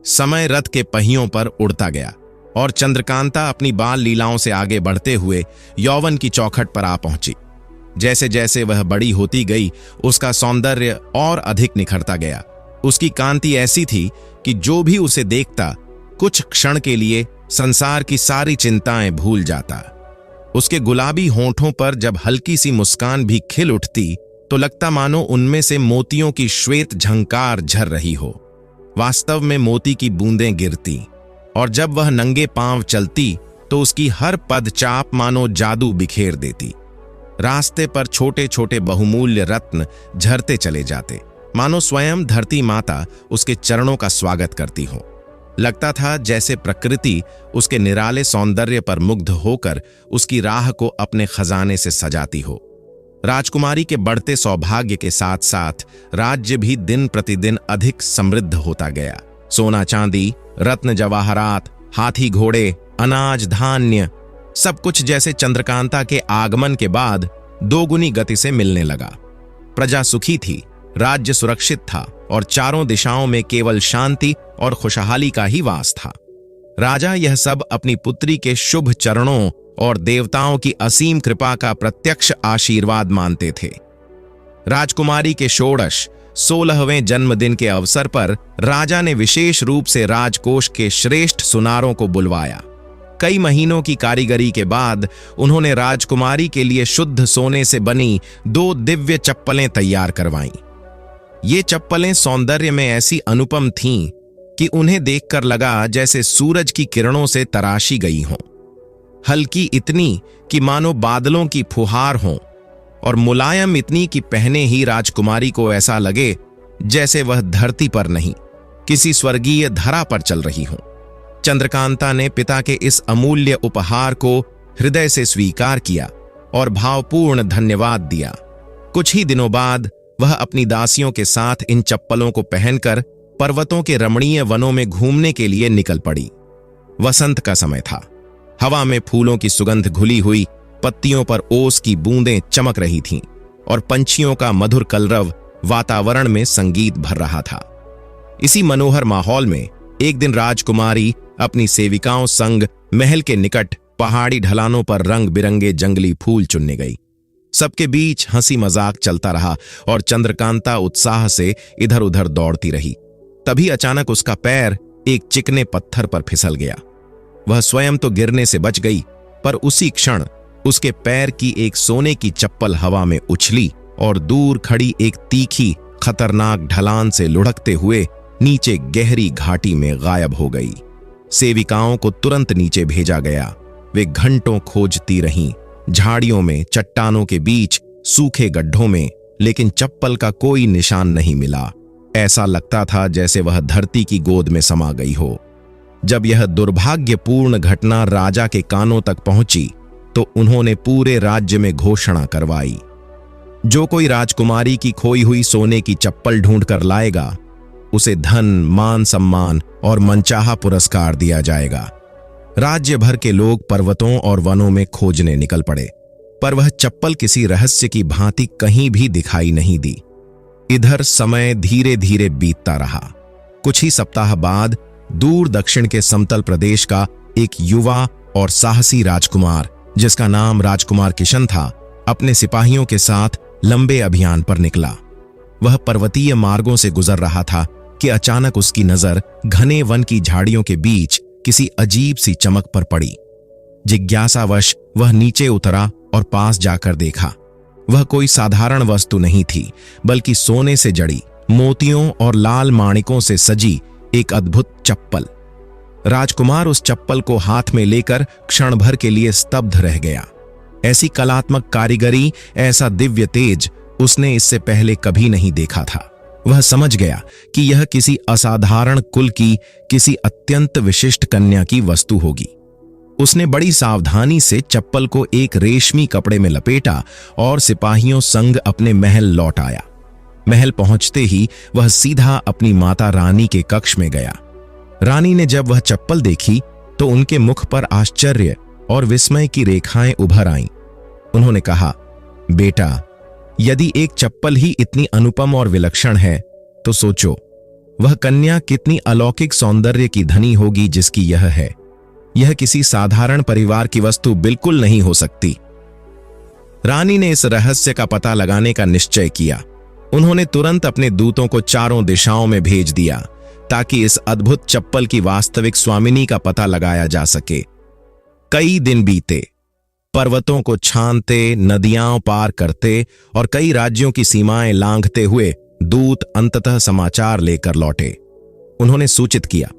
समय रथ के पहियों पर उड़ता गया और चंद्रकांता अपनी बाल लीलाओं से आगे बढ़ते हुए यौवन की चौखट पर आ पहुंची। जैसे जैसे वह बड़ी होती गई उसका सौंदर्य और अधिक निखरता गया। उसकी कांति ऐसी थी कि जो भी उसे देखता कुछ क्षण के लिए संसार की सारी चिंताएं भूल जाता। उसके गुलाबी होंठों पर जब हल्की सी मुस्कान भी खिल उठती तो लगता मानो उनमें से मोतियों की श्वेत झंकार झर रही हो। वास्तव में मोती की बूंदें गिरती, और जब वह नंगे पांव चलती तो उसकी हर पदचाप मानो जादू बिखेर देती। रास्ते पर छोटे छोटे बहुमूल्य रत्न झरते चले जाते, मानो स्वयं धरती माता उसके चरणों का स्वागत करती हो। लगता था जैसे प्रकृति उसके निराले सौंदर्य पर मुग्ध होकर उसकी राह को अपने खजाने से सजाती हो। राजकुमारी के बढ़ते सौभाग्य के साथ साथ राज्य भी दिन प्रतिदिन अधिक समृद्ध होता गया। सोना चांदी, रत्न जवाहरात, हाथी घोड़े, अनाज धान्य, सब कुछ जैसे चंद्रकांता के आगमन के बाद दोगुनी गति से मिलने लगा। प्रजा सुखी थी, राज्य सुरक्षित था और चारों दिशाओं में केवल शांति और खुशहाली का ही वास था। राजा यह सब अपनी पुत्री के शुभ चरणों और देवताओं की असीम कृपा का प्रत्यक्ष आशीर्वाद मानते थे। राजकुमारी के षोडश 16वें जन्मदिन के अवसर पर राजा ने विशेष रूप से राजकोष के श्रेष्ठ सुनारों को बुलवाया। कई महीनों की कारीगरी के बाद उन्होंने राजकुमारी के लिए शुद्ध सोने से बनी 2 दिव्य चप्पलें तैयार करवाईं। ये चप्पलें सौंदर्य में ऐसी अनुपम थीं कि उन्हें देखकर लगा जैसे सूरज की किरणों से तराशी गई हों। हल्की इतनी कि मानो बादलों की फुहार हों और मुलायम इतनी कि पहने ही राजकुमारी को ऐसा लगे जैसे वह धरती पर नहीं, किसी स्वर्गीय धरा पर चल रही हों। चंद्रकांता ने पिता के इस अमूल्य उपहार को हृदय से स्वीकार किया और भावपूर्ण धन्यवाद दिया। कुछ ही दिनों बाद वह अपनी दासियों के साथ इन चप्पलों को पहनकर पर्वतों के रमणीय वनों में घूमने के लिए निकल पड़ी। वसंत का समय था। हवा में फूलों की सुगंध घुली हुई, पत्तियों पर ओस की बूंदें चमक रही थीं और पंछियों का मधुर कलरव वातावरण में संगीत भर रहा था। इसी मनोहर माहौल में एक दिन राजकुमारी अपनी सेविकाओं संग महल के निकट पहाड़ी ढलानों पर रंग बिरंगे जंगली फूल चुनने गई। सबके बीच हंसी मजाक चलता रहा और चंद्रकांता उत्साह से इधर उधर दौड़ती रही। तभी अचानक उसका पैर एक चिकने पत्थर पर फिसल गया। वह स्वयं तो गिरने से बच गई, पर उसी क्षण उसके पैर की एक सोने की चप्पल हवा में उछली और दूर खड़ी एक तीखी खतरनाक ढलान से लुढ़कते हुए नीचे गहरी घाटी में गायब हो गई। सेविकाओं को तुरंत नीचे भेजा गया। वे घंटों खोजती रहीं, झाड़ियों में, चट्टानों के बीच, सूखे गड्ढों में, लेकिन चप्पल का कोई निशान नहीं मिला। ऐसा लगता था जैसे वह धरती की गोद में समा गई हो। जब यह दुर्भाग्यपूर्ण घटना राजा के कानों तक पहुंची तो उन्होंने पूरे राज्य में घोषणा करवाई, जो कोई राजकुमारी की खोई हुई सोने की चप्पल ढूंढ कर लाएगा उसे धन, मान सम्मान और मनचाहा पुरस्कार दिया जाएगा। राज्य भर के लोग पर्वतों और वनों में खोजने निकल पड़े, पर वह चप्पल किसी रहस्य की भांति कहीं भी दिखाई नहीं दी। इधर समय धीरे धीरे बीतता रहा। कुछ ही सप्ताह बाद दूर दक्षिण के समतल प्रदेश का एक युवा और साहसी राजकुमार, जिसका नाम राजकुमार किशन था, अपने सिपाहियों के साथ लंबे अभियान पर निकला। वह पर्वतीय मार्गों से गुजर रहा था कि अचानक उसकी नजर घने वन की झाड़ियों के बीच किसी अजीब सी चमक पर पड़ी। जिज्ञासावश वह नीचे उतरा और पास जाकर देखा। वह कोई साधारण वस्तु नहीं थी, बल्कि सोने से जड़ी, मोतियों और लाल माणिकों से सजी एक अद्भुत चप्पल। राजकुमार उस चप्पल को हाथ में लेकर क्षण भर के लिए स्तब्ध रह गया। ऐसी कलात्मक कारीगरी, ऐसा दिव्य तेज उसने इससे पहले कभी नहीं देखा था। वह समझ गया कि यह किसी असाधारण कुल की, किसी अत्यंत विशिष्ट कन्या की वस्तु होगी। उसने बड़ी सावधानी से चप्पल को एक रेशमी कपड़े में लपेटा और सिपाहियों संग अपने महल लौट आया। महल पहुंचते ही वह सीधा अपनी माता रानी के कक्ष में गया। रानी ने जब वह चप्पल देखी तो उनके मुख पर आश्चर्य और विस्मय की रेखाएं उभर आईं। उन्होंने कहा, बेटा, यदि एक चप्पल ही इतनी अनुपम और विलक्षण है तो सोचो वह कन्या कितनी अलौकिक सौंदर्य की धनी होगी जिसकी यह है। यह किसी साधारण परिवार की वस्तु बिल्कुल नहीं हो सकती। रानी ने इस रहस्य का पता लगाने का निश्चय किया। उन्होंने तुरंत अपने दूतों को चारों दिशाओं में भेज दिया ताकि इस अद्भुत चप्पल की वास्तविक स्वामिनी का पता लगाया जा सके। कई दिन बीते। पर्वतों को छानते, नदियां पार करते और कई राज्यों की सीमाएं लांघते हुए दूत अंततः समाचार लेकर लौटे। उन्होंने सूचित किया,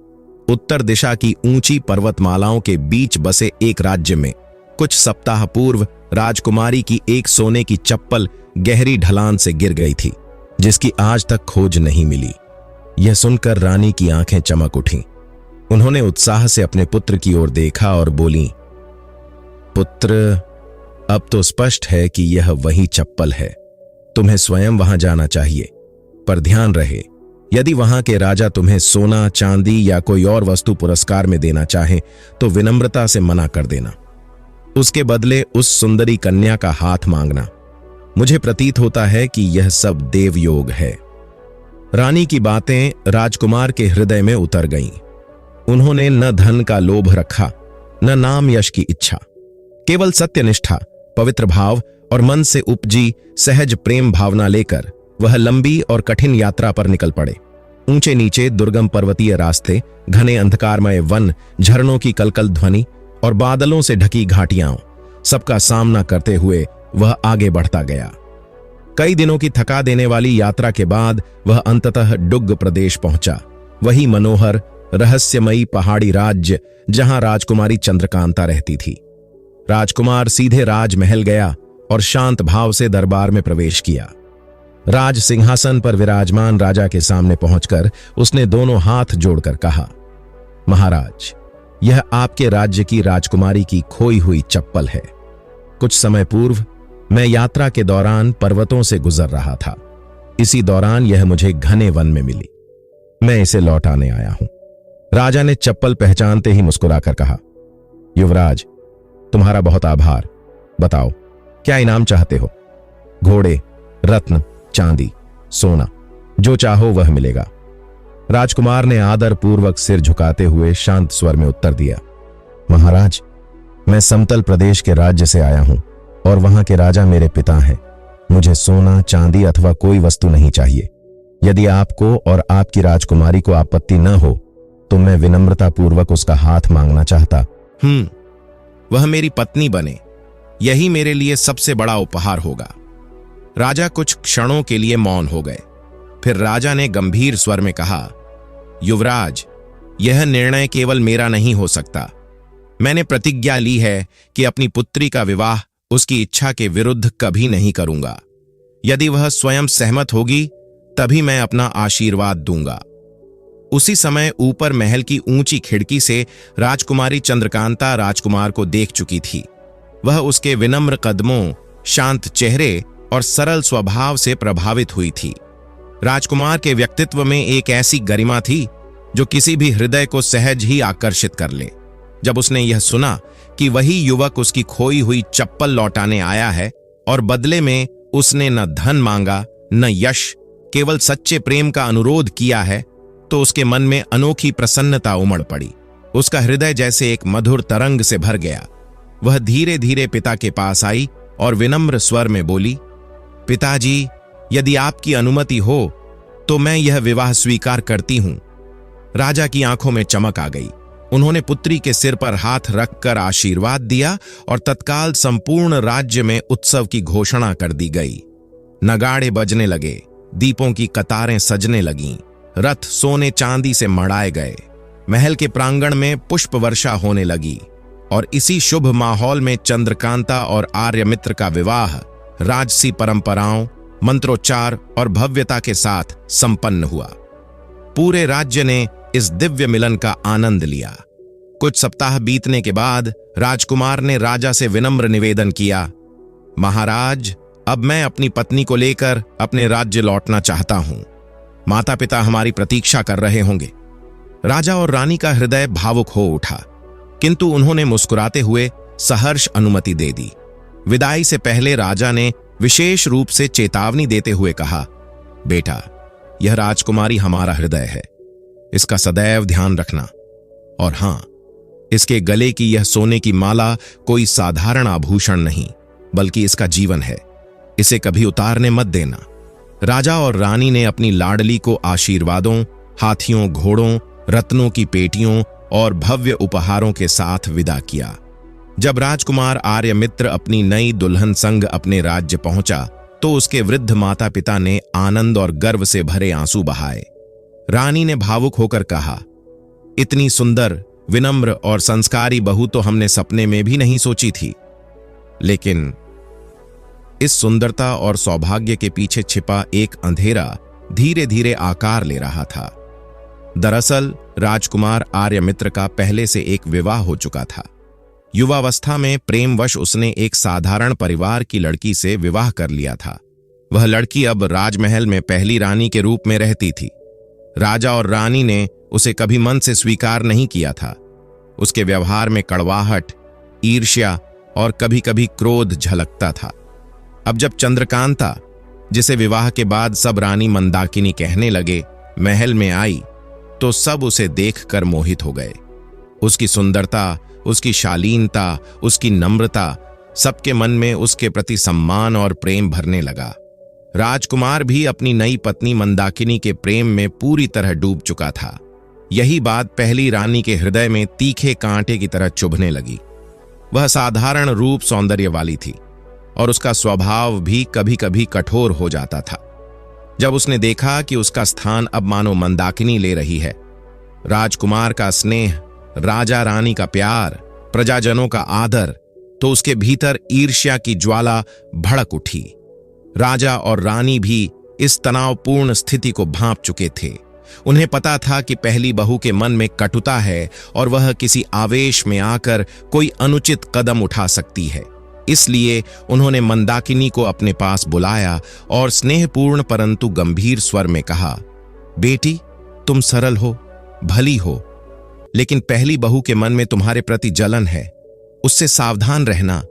उत्तर दिशा की ऊंची पर्वतमालाओं के बीच बसे एक राज्य में कुछ सप्ताह पूर्व राजकुमारी की एक सोने की चप्पल गहरी ढलान से गिर गई थी, जिसकी आज तक खोज नहीं मिली। यह सुनकर रानी की आंखें चमक उठीं। उन्होंने उत्साह से अपने पुत्र की ओर देखा और बोली, पुत्र, अब तो स्पष्ट है कि यह वही चप्पल है। तुम्हें स्वयं वहां जाना चाहिए, पर ध्यान रहे, यदि वहां के राजा तुम्हें सोना, चांदी या कोई और वस्तु पुरस्कार में देना चाहे तो विनम्रता से मना कर देना। उसके बदले उस सुंदरी कन्या का हाथ मांगना। मुझे प्रतीत होता है कि यह सब देवयोग है। रानी की बातें राजकुमार के हृदय में उतर गईं। उन्होंने न धन का लोभ रखा, न नाम यश की इच्छा। केवल सत्यनिष्ठा, पवित्र भाव और मन से उपजी सहज प्रेम भावना लेकर वह लंबी और कठिन यात्रा पर निकल पड़े। ऊंचे नीचे दुर्गम पर्वतीय रास्ते, घने अंधकारमय वन, झरनों की कलकल ध्वनि और बादलों से ढकी घाटियां सबका सामना करते हुए वह आगे बढ़ता गया। कई दिनों की थका देने वाली यात्रा के बाद वह अंततः डुग्ग प्रदेश पहुंचा, वही मनोहर रहस्यमयी पहाड़ी राज्य जहां राजकुमारी चंद्रकांता रहती थी। राजकुमार सीधे राजमहल गया और शांत भाव से दरबार में प्रवेश किया। राज सिंहासन पर विराजमान राजा के सामने पहुंचकर उसने दोनों हाथ जोड़कर कहा, महाराज, यह आपके राज्य की राजकुमारी की खोई हुई चप्पल है। कुछ समय पूर्व मैं यात्रा के दौरान पर्वतों से गुजर रहा था। इसी दौरान यह मुझे घने वन में मिली। मैं इसे लौटाने आया हूं। राजा ने चप्पल पहचानते ही मुस्कुराकर कहा, युवराज, तुम्हारा बहुत आभार। बताओ, क्या इनाम चाहते हो? घोड़े, रत्न, चांदी, सोना, जो चाहो वह मिलेगा। राजकुमार ने आदर पूर्वक सिर झुकाते हुए शांत स्वर में उत्तर दिया, महाराज, मैं समतल प्रदेश के राज्य से आया हूं और वहां के राजा मेरे पिता हैं। मुझे सोना, चांदी अथवा कोई वस्तु नहीं चाहिए। यदि आपको और आपकी राजकुमारी को आपत्ति न हो तो मैं विनम्रता पूर्वक उसका हाथ मांगना चाहता। वह मेरी पत्नी बने, यही मेरे लिए सबसे बड़ा उपहार होगा। राजा कुछ क्षणों के लिए मौन हो गए। फिर राजा ने गंभीर स्वर में कहा, युवराज, यह निर्णय केवल मेरा नहीं हो सकता। मैंने प्रतिज्ञा ली है कि अपनी पुत्री का विवाह उसकी इच्छा के विरुद्ध कभी नहीं करूंगा। यदि वह स्वयं सहमत होगी तभी मैं अपना आशीर्वाद दूंगा। उसी समय ऊपर महल की ऊंची खिड़की से राजकुमारी चंद्रकांता राजकुमार को देख चुकी थी। वह उसके विनम्र कदमों, शांत चेहरे और सरल स्वभाव से प्रभावित हुई थी। राजकुमार के व्यक्तित्व में एक ऐसी गरिमा थी जो किसी भी हृदय को सहज ही आकर्षित कर ले। जब उसने यह सुना कि वही युवक उसकी खोई हुई चप्पल लौटाने आया है और बदले में उसने न धन मांगा न यश, केवल सच्चे प्रेम का अनुरोध किया है, तो उसके मन में अनोखी प्रसन्नता उमड़ पड़ी। उसका हृदय जैसे एक मधुर तरंग से भर गया। वह धीरे धीरे पिता के पास आई और विनम्र स्वर में बोली, पिताजी, यदि आपकी अनुमति हो तो मैं यह विवाह स्वीकार करती हूं। राजा की आंखों में चमक आ गई। उन्होंने पुत्री के सिर पर हाथ रखकर आशीर्वाद दिया और तत्काल संपूर्ण राज्य में उत्सव की घोषणा कर दी गई। नगाड़े बजने लगे, दीपों की कतारें सजने लगीं, रथ सोने चांदी से मढ़ाए गए, महल के प्रांगण में पुष्प वर्षा होने लगी और इसी शुभ माहौल में चंद्रकांता और आर्यमित्र का विवाह राजसी परंपराओं, मंत्रोच्चार और भव्यता के साथ संपन्न हुआ। पूरे राज्य ने इस दिव्य मिलन का आनंद लिया। कुछ सप्ताह बीतने के बाद राजकुमार ने राजा से विनम्र निवेदन किया, महाराज, अब मैं अपनी पत्नी को लेकर अपने राज्य लौटना चाहता हूं। माता पिता हमारी प्रतीक्षा कर रहे होंगे। राजा और रानी का हृदय भावुक हो उठा, किंतु उन्होंने मुस्कुराते हुए सहर्ष अनुमति दे दी। विदाई से पहले राजा ने विशेष रूप से चेतावनी देते हुए कहा, बेटा, यह राजकुमारी हमारा हृदय है, इसका सदैव ध्यान रखना। और हां, इसके गले की यह सोने की माला कोई साधारण आभूषण नहीं, बल्कि इसका जीवन है। इसे कभी उतारने मत देना। राजा और रानी ने अपनी लाडली को आशीर्वादों, हाथियों, घोड़ों, रत्नों की पेटियों और भव्य उपहारों के साथ विदा किया। जब राजकुमार आर्यमित्र अपनी नई दुल्हन संग अपने राज्य पहुंचा तो उसके वृद्ध माता पिता ने आनंद और गर्व से भरे आंसू बहाए। रानी ने भावुक होकर कहा, इतनी सुंदर, विनम्र और संस्कारी बहू तो हमने सपने में भी नहीं सोची थी। लेकिन इस सुंदरता और सौभाग्य के पीछे छिपा एक अंधेरा धीरे धीरे आकार ले रहा था। दरअसल राजकुमार आर्यमित्र का पहले से एक विवाह हो चुका था। युवावस्था में प्रेमवश उसने एक साधारण परिवार की लड़की से विवाह कर लिया था। वह लड़की अब राजमहल में पहली रानी के रूप में रहती थी। राजा और रानी ने उसे कभी मन से स्वीकार नहीं किया था। उसके व्यवहार में कड़वाहट, ईर्ष्या और कभी कभी क्रोध झलकता था। अब जब चंद्रकांता, जिसे विवाह के बाद सब रानी मंदाकिनी कहने लगे, महल में आई तो सब उसे देखकर मोहित हो गए। उसकी सुंदरता, उसकी शालीनता, उसकी नम्रता, सबके मन में उसके प्रति सम्मान और प्रेम भरने लगा। राजकुमार भी अपनी नई पत्नी मंदाकिनी के प्रेम में पूरी तरह डूब चुका था। यही बात पहली रानी के हृदय में तीखे कांटे की तरह चुभने लगी। वह साधारण रूप सौंदर्य वाली थी और उसका स्वभाव भी कभी कभी कठोर हो जाता था। जब उसने देखा कि उसका स्थान अब मानो मंदाकिनी ले रही है, राजकुमार का स्नेह, राजा रानी का प्यार, प्रजाजनों का आदर, तो उसके भीतर ईर्ष्या की ज्वाला भड़क उठी। राजा और रानी भी इस तनावपूर्ण स्थिति को भांप चुके थे। उन्हें पता था कि पहली बहू के मन में कटुता है और वह किसी आवेश में आकर कोई अनुचित कदम उठा सकती है। इसलिए उन्होंने मंदाकिनी को अपने पास बुलाया और स्नेहपूर्ण परंतु गंभीर स्वर में कहा, बेटी, तुम सरल हो, भली हो, लेकिन पहली बहू के मन में तुम्हारे प्रति जलन है, उससे सावधान रहना।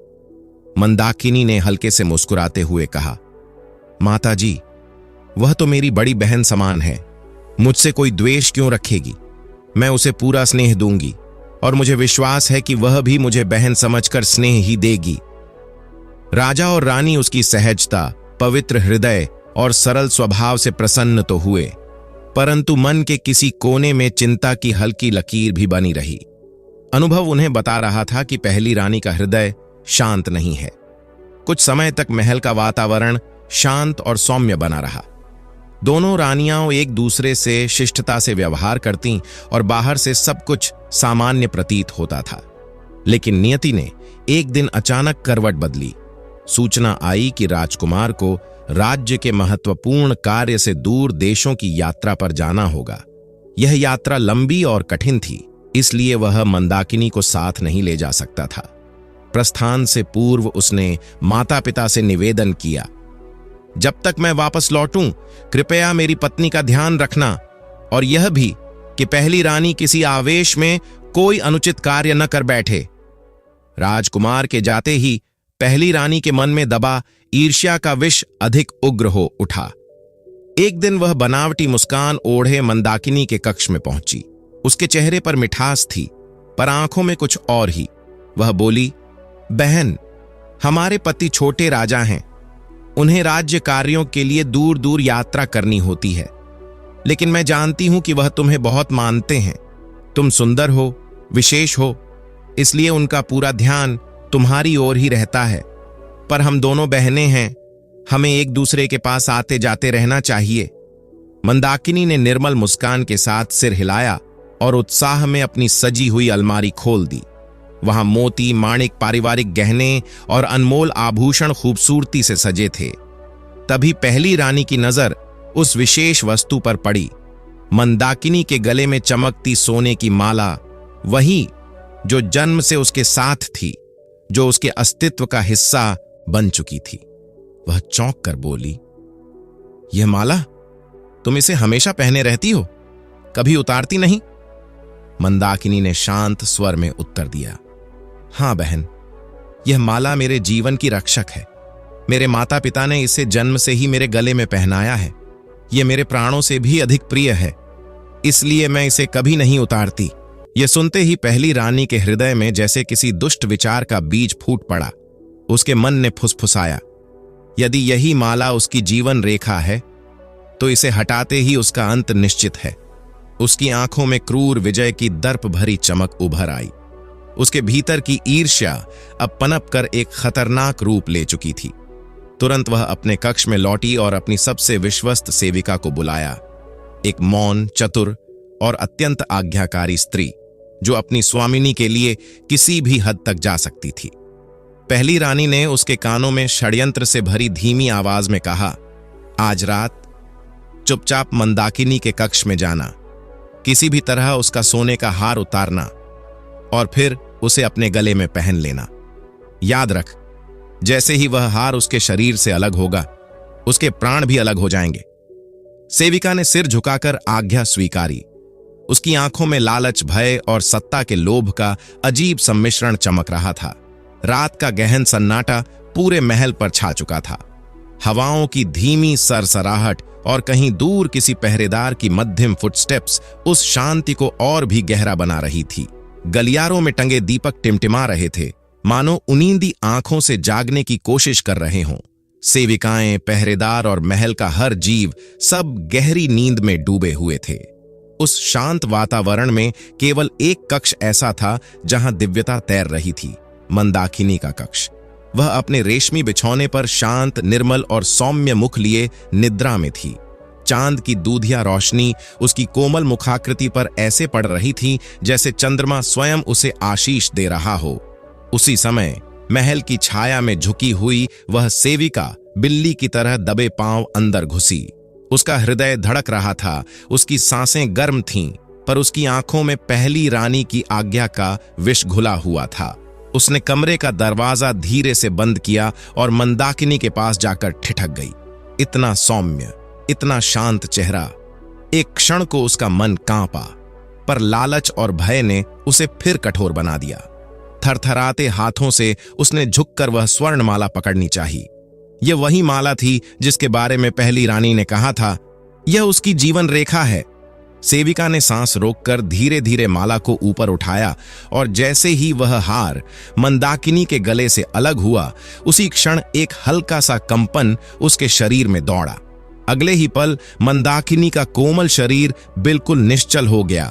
मंदाकिनी ने हल्के से मुस्कुराते हुए कहा, माताजी, वह तो मेरी बड़ी बहन समान है, मुझसे कोई द्वेष क्यों रखेगी? मैं उसे पूरा स्नेह दूंगी और मुझे विश्वास है कि वह भी मुझे बहन समझकर स्नेह ही देगी। राजा और रानी उसकी सहजता, पवित्र हृदय और सरल स्वभाव से प्रसन्न तो हुए, परंतु मन के किसी कोने में चिंता की हल्की लकीर भी बनी रही। अनुभव उन्हें बता रहा था कि पहली रानी का हृदय शांत नहीं है। कुछ समय तक महल का वातावरण शांत और सौम्य बना रहा। दोनों रानियां एक दूसरे से शिष्टता से व्यवहार करतीं और बाहर से सब कुछ सामान्य प्रतीत होता था। लेकिन नियति ने एक दिन अचानक करवट बदली। सूचना आई कि राजकुमार को राज्य के महत्वपूर्ण कार्य से दूर देशों की यात्रा पर जाना होगा। यह यात्रा लंबी और कठिन थी, इसलिए वह मंदाकिनी को साथ नहीं ले जा सकता था। प्रस्थान से पूर्व उसने माता पिता से निवेदन किया, जब तक मैं वापस लौटूं, कृपया मेरी पत्नी का ध्यान रखना और यह भी कि पहली रानी किसी आवेश में कोई अनुचित कार्य न कर बैठे। राजकुमार के जाते ही पहली रानी के मन में दबा ईर्ष्या का विष अधिक उग्र हो उठा। एक दिन वह बनावटी मुस्कान ओढ़े मंदाकिनी के कक्ष में पहुंची। उसके चेहरे पर मिठास थी, पर आंखों में कुछ और ही। वह बोली, बहन, हमारे पति छोटे राजा हैं, उन्हें राज्य कार्यों के लिए दूर दूर यात्रा करनी होती है, लेकिन मैं जानती हूं कि वह तुम्हें बहुत मानते हैं। तुम सुंदर हो, विशेष हो, इसलिए उनका पूरा ध्यान तुम्हारी ओर ही रहता है। पर हम दोनों बहनें हैं, हमें एक दूसरे के पास आते जाते रहना चाहिए। मंदाकिनी ने निर्मल मुस्कान के साथ सिर हिलाया और उत्साह में अपनी सजी हुई अलमारी खोल दी। वहां मोती, माणिक, पारिवारिक गहने और अनमोल आभूषण खूबसूरती से सजे थे। तभी पहली रानी की नजर उस विशेष वस्तु पर पड़ी। मंदाकिनी के गले में चमकती सोने की माला, वही जो जन्म से उसके साथ थी, जो उसके अस्तित्व का हिस्सा बन चुकी थी। वह चौंक कर बोली, यह माला तुम इसे हमेशा पहने रहती हो, कभी उतारती नहीं? मंदाकिनी ने शांत स्वर में उत्तर दिया, हाँ बहन, यह माला मेरे जीवन की रक्षक है। मेरे माता पिता ने इसे जन्म से ही मेरे गले में पहनाया है। यह मेरे प्राणों से भी अधिक प्रिय है, इसलिए मैं इसे कभी नहीं उतारती। यह सुनते ही पहली रानी के हृदय में जैसे किसी दुष्ट विचार का बीज फूट पड़ा। उसके मन ने फुसफुसाया, यदि यही माला उसकी जीवन रेखा है, तो इसे हटाते ही उसका अंत निश्चित है। उसकी आंखों में क्रूर विजय की दर्प भरी चमक उभर आई। उसके भीतर की ईर्ष्या अब पनप कर एक खतरनाक रूप ले चुकी थी। तुरंत वह अपने कक्ष में लौटी और अपनी सबसे विश्वस्त सेविका को बुलाया, एक मौन, चतुर और अत्यंत आज्ञाकारी स्त्री, जो अपनी स्वामिनी के लिए किसी भी हद तक जा सकती थी। पहली रानी ने उसके कानों में षड्यंत्र से भरी धीमी आवाज में कहा, आज रात चुपचाप मंदाकिनी के कक्ष में जाना, किसी भी तरह उसका सोने का हार उतारना और फिर उसे अपने गले में पहन लेना। याद रख, जैसे ही वह हार उसके शरीर से अलग होगा, उसके प्राण भी अलग हो जाएंगे। सेविका ने सिर झुकाकर आज्ञा स्वीकारी। उसकी आंखों में लालच, भय और सत्ता के लोभ का अजीब सम्मिश्रण चमक रहा था। रात का गहन सन्नाटा पूरे महल पर छा चुका था। हवाओं की धीमी सरसराहट और कहीं दूर किसी पहरेदार की मध्यम फुटस्टेप्स उस शांति को और भी गहरा बना रही थी। गलियारों में टंगे दीपक टिमटिमा रहे थे, मानो उनींदी आंखों से जागने की कोशिश कर रहे हों। सेविकाएं, पहरेदार और महल का हर जीव सब गहरी नींद में डूबे हुए थे। उस शांत वातावरण में केवल एक कक्ष ऐसा था जहां दिव्यता तैर रही थी, मंदाकिनी का कक्ष। वह अपने रेशमी बिछौने पर शांत, निर्मल और सौम्य मुख लिए निद्रा में थी। चांद की दूधिया रोशनी उसकी कोमल मुखाकृति पर ऐसे पड़ रही थी जैसे चंद्रमा स्वयं उसे आशीष दे रहा हो। उसी समय महल की छाया में झुकी हुई वह सेविका बिल्ली की तरह दबे पांव अंदर घुसी। उसका हृदय धड़क रहा था, उसकी सांसें गर्म थीं, पर उसकी आंखों में पहली रानी की आज्ञा का विष घुला हुआ था। उसने कमरे का दरवाजा धीरे से बंद किया और मंदाकिनी के पास जाकर ठिठक गई। इतना सौम्य, इतना शांत चेहरा। एक क्षण को उसका मन कांपा, पर लालच और भय ने उसे फिर कठोर बना दिया। थरथराते हाथों से उसने झुककर वह स्वर्णमाला पकड़नी चाहिए। यह वही माला थी जिसके बारे में पहली रानी ने कहा था, यह उसकी जीवन रेखा है। सेविका ने सांस रोककर धीरे धीरे माला को ऊपर उठाया और जैसे ही वह हार मंदाकिनी के गले से अलग हुआ, उसी क्षण एक हल्का सा कंपन उसके शरीर में दौड़ा। अगले ही पल मंदाकिनी का कोमल शरीर बिल्कुल निश्चल हो गया।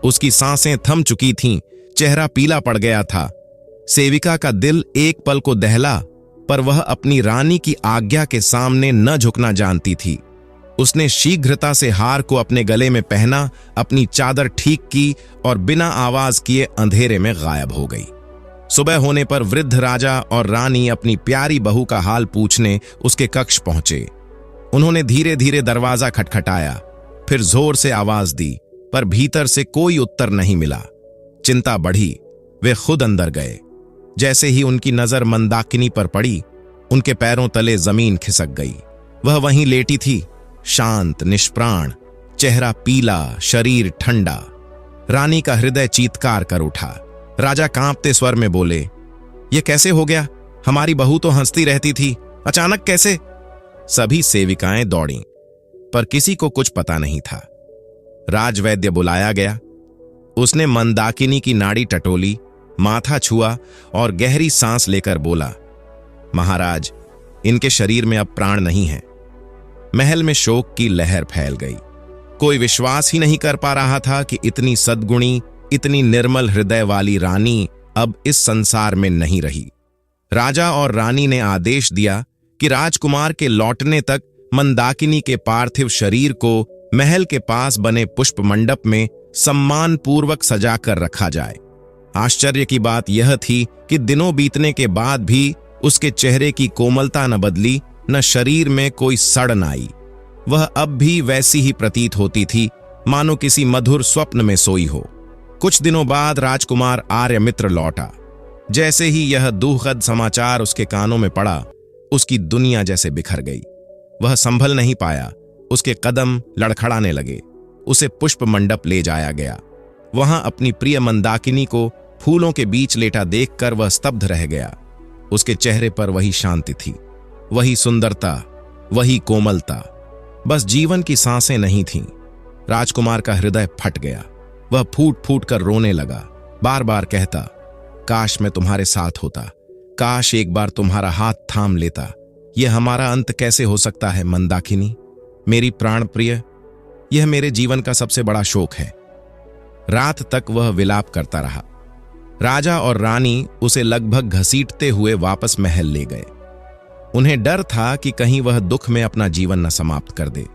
उसकी सांसें थम चुकी थीं, चेहरा पीला पड़ गया था। सेविका का दिल एक पल को दहला, पर वह अपनी रानी की आज्ञा के सामने न झुकना जानती थी। उसने शीघ्रता से हार को अपने गले में पहना, अपनी चादर ठीक की और बिना आवाज किए अंधेरे में गायब हो गई। सुबह होने पर वृद्ध राजा और रानी अपनी प्यारी बहू का हाल पूछने उसके कक्ष पहुंचे। उन्होंने धीरे धीरे दरवाजा खटखटाया, फिर जोर से आवाज दी, पर भीतर से कोई उत्तर नहीं मिला। चिंता बढ़ी, वे खुद अंदर गए। जैसे ही उनकी नजर मंदाकिनी पर पड़ी, उनके पैरों तले जमीन खिसक गई। वह वहीं लेटी थी, शांत, निष्प्राण, चेहरा पीला, शरीर ठंडा। रानी का हृदय चीत्कार कर उठा। राजा कांपते स्वर में बोले, यह कैसे हो गया? हमारी बहू तो हंसती रहती थी, अचानक कैसे? सभी सेविकाएं दौड़ीं, पर किसी को कुछ पता नहीं था। राजवैद्य बुलाया गया। उसने मंदाकिनी की नाड़ी टटोली, माथा छुआ और गहरी सांस लेकर बोला, महाराज, इनके शरीर में अब प्राण नहीं है। महल में शोक की लहर फैल गई। कोई विश्वास ही नहीं कर पा रहा था कि इतनी सद्गुणी, इतनी निर्मल हृदय वाली रानी अब इस संसार में नहीं रही। राजा और रानी ने आदेश दिया कि राजकुमार के लौटने तक मंदाकिनी के पार्थिव शरीर को महल के पास बने पुष्प मंडप में सम्मान पूर्वक सजाकर रखा जाए। आश्चर्य की बात यह थी कि दिनों बीतने के बाद भी उसके चेहरे की कोमलता न बदली, न शरीर में कोई सड़ न आई। वह अब भी वैसी ही प्रतीत होती थी, मानो किसी मधुर स्वप्न में सोई हो। कुछ दिनों बाद राजकुमार आर्यमित्र लौटा। जैसे ही यह दुखद समाचार उसके कानों में पड़ा, उसकी दुनिया जैसे बिखर गई। वह संभल नहीं पाया, उसके कदम लड़खड़ाने लगे। उसे पुष्प मंडप ले जाया गया। वहां अपनी प्रिय मंदाकिनी को फूलों के बीच लेटा देखकर वह स्तब्ध रह गया। उसके चेहरे पर वही शांति थी, वही सुंदरता, वही कोमलता। बस जीवन की सांसें नहीं थीं। राजकुमार का हृदय फट गया। वह फूट फूट कर रोने लगा, बार बार कहता, काश मैं तुम्हारे साथ होता, काश एक बार तुम्हारा हाथ थाम लेता। यह हमारा अंत कैसे हो सकता है मंदाकिनी, मेरी प्राण प्रिय? यह मेरे जीवन का सबसे बड़ा शोक है। रात तक वह विलाप करता रहा। राजा और रानी उसे लगभग घसीटते हुए वापस महल ले गए। उन्हें डर था कि कहीं वह दुख में अपना जीवन न समाप्त कर दे।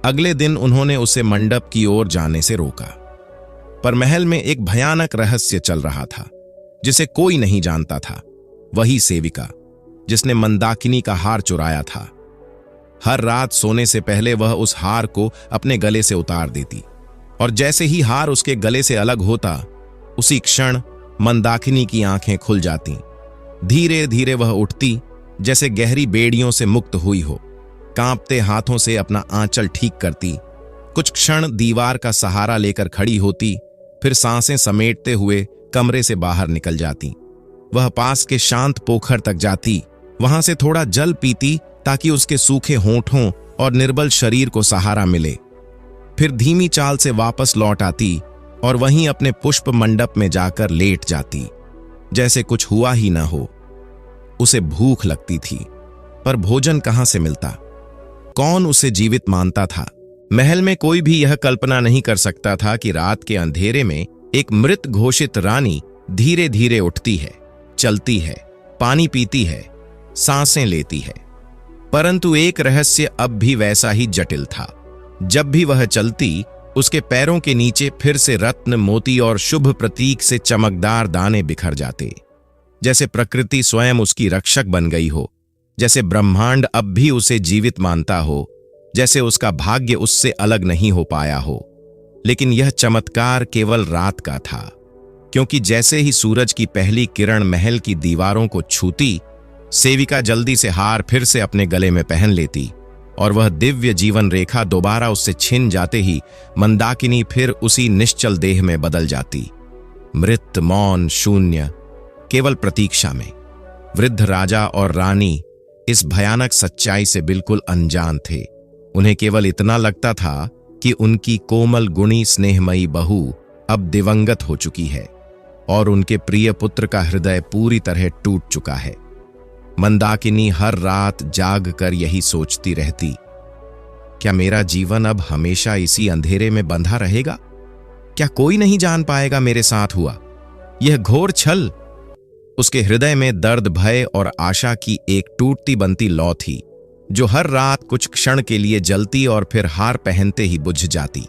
अगले दिन उन्होंने उसे मंडप की ओर जाने से रोका, पर महल में एक भयानक रहस्य चल रहा था जिसे कोई नहीं जानता था। वही सेविका जिसने मंदाकिनी का हार चुराया था। हर रात सोने से पहले वह उस हार को अपने गले से उतार देती, और जैसे ही हार उसके गले से अलग होता, उसी क्षण मंदाकिनी की आंखें खुल जातीं। धीरे धीरे वह उठती, जैसे गहरी बेड़ियों से मुक्त हुई हो। कांपते हाथों से अपना आंचल ठीक करती। कुछ क्षण दीवार का सहारा लेकर खड़ी होती, फिर सांसें समेटते हुए कमरे से बाहर निकल जाती। वह पास के शांत पोखर तक जाती, वहां से थोड़ा जल पीती ताकि उसके सूखे होंठों और निर्बल शरीर को सहारा मिले। फिर धीमी चाल से वापस लौट आती और वहीं अपने पुष्प मंडप में जाकर लेट जाती, जैसे कुछ हुआ ही ना हो। उसे भूख लगती थी, पर भोजन कहां से मिलता? कौन उसे जीवित मानता था? महल में कोई भी यह कल्पना नहीं कर सकता था कि रात के अंधेरे में एक मृत घोषित रानी धीरे धीरे उठती है, चलती है, पानी पीती है, सांसें लेती है। परंतु एक रहस्य अब भी वैसा ही जटिल था। जब भी वह चलती, उसके पैरों के नीचे फिर से रत्न, मोती और शुभ प्रतीक से चमकदार दाने बिखर जाते, जैसे प्रकृति स्वयं उसकी रक्षक बन गई हो, जैसे ब्रह्मांड अब भी उसे जीवित मानता हो, जैसे उसका भाग्य उससे अलग नहीं हो पाया हो। लेकिन यह चमत्कार केवल रात का था, क्योंकि जैसे ही सूरज की पहली किरण महल की दीवारों को छूती, सेविका जल्दी से हार फिर से अपने गले में पहन लेती और वह दिव्य जीवन रेखा दोबारा उससे छिन जाते ही मंदाकिनी फिर उसी निश्चल देह में बदल जाती, मृत, मौन, शून्य, केवल प्रतीक्षा में। वृद्ध राजा और रानी इस भयानक सच्चाई से बिल्कुल अनजान थे। उन्हें केवल इतना लगता था कि उनकी कोमल, गुणी, स्नेहमयी बहू अब दिवंगत हो चुकी है और उनके प्रिय पुत्र का हृदय पूरी तरह टूट चुका है। मंदाकिनी हर रात जाग कर यही सोचती रहती, क्या मेरा जीवन अब हमेशा इसी अंधेरे में बंधा रहेगा? क्या कोई नहीं जान पाएगा मेरे साथ हुआ यह घोर छल? उसके हृदय में दर्द, भय और आशा की एक टूटती बनती लौ थी, जो हर रात कुछ क्षण के लिए जलती और फिर हार पहनते ही बुझ जाती।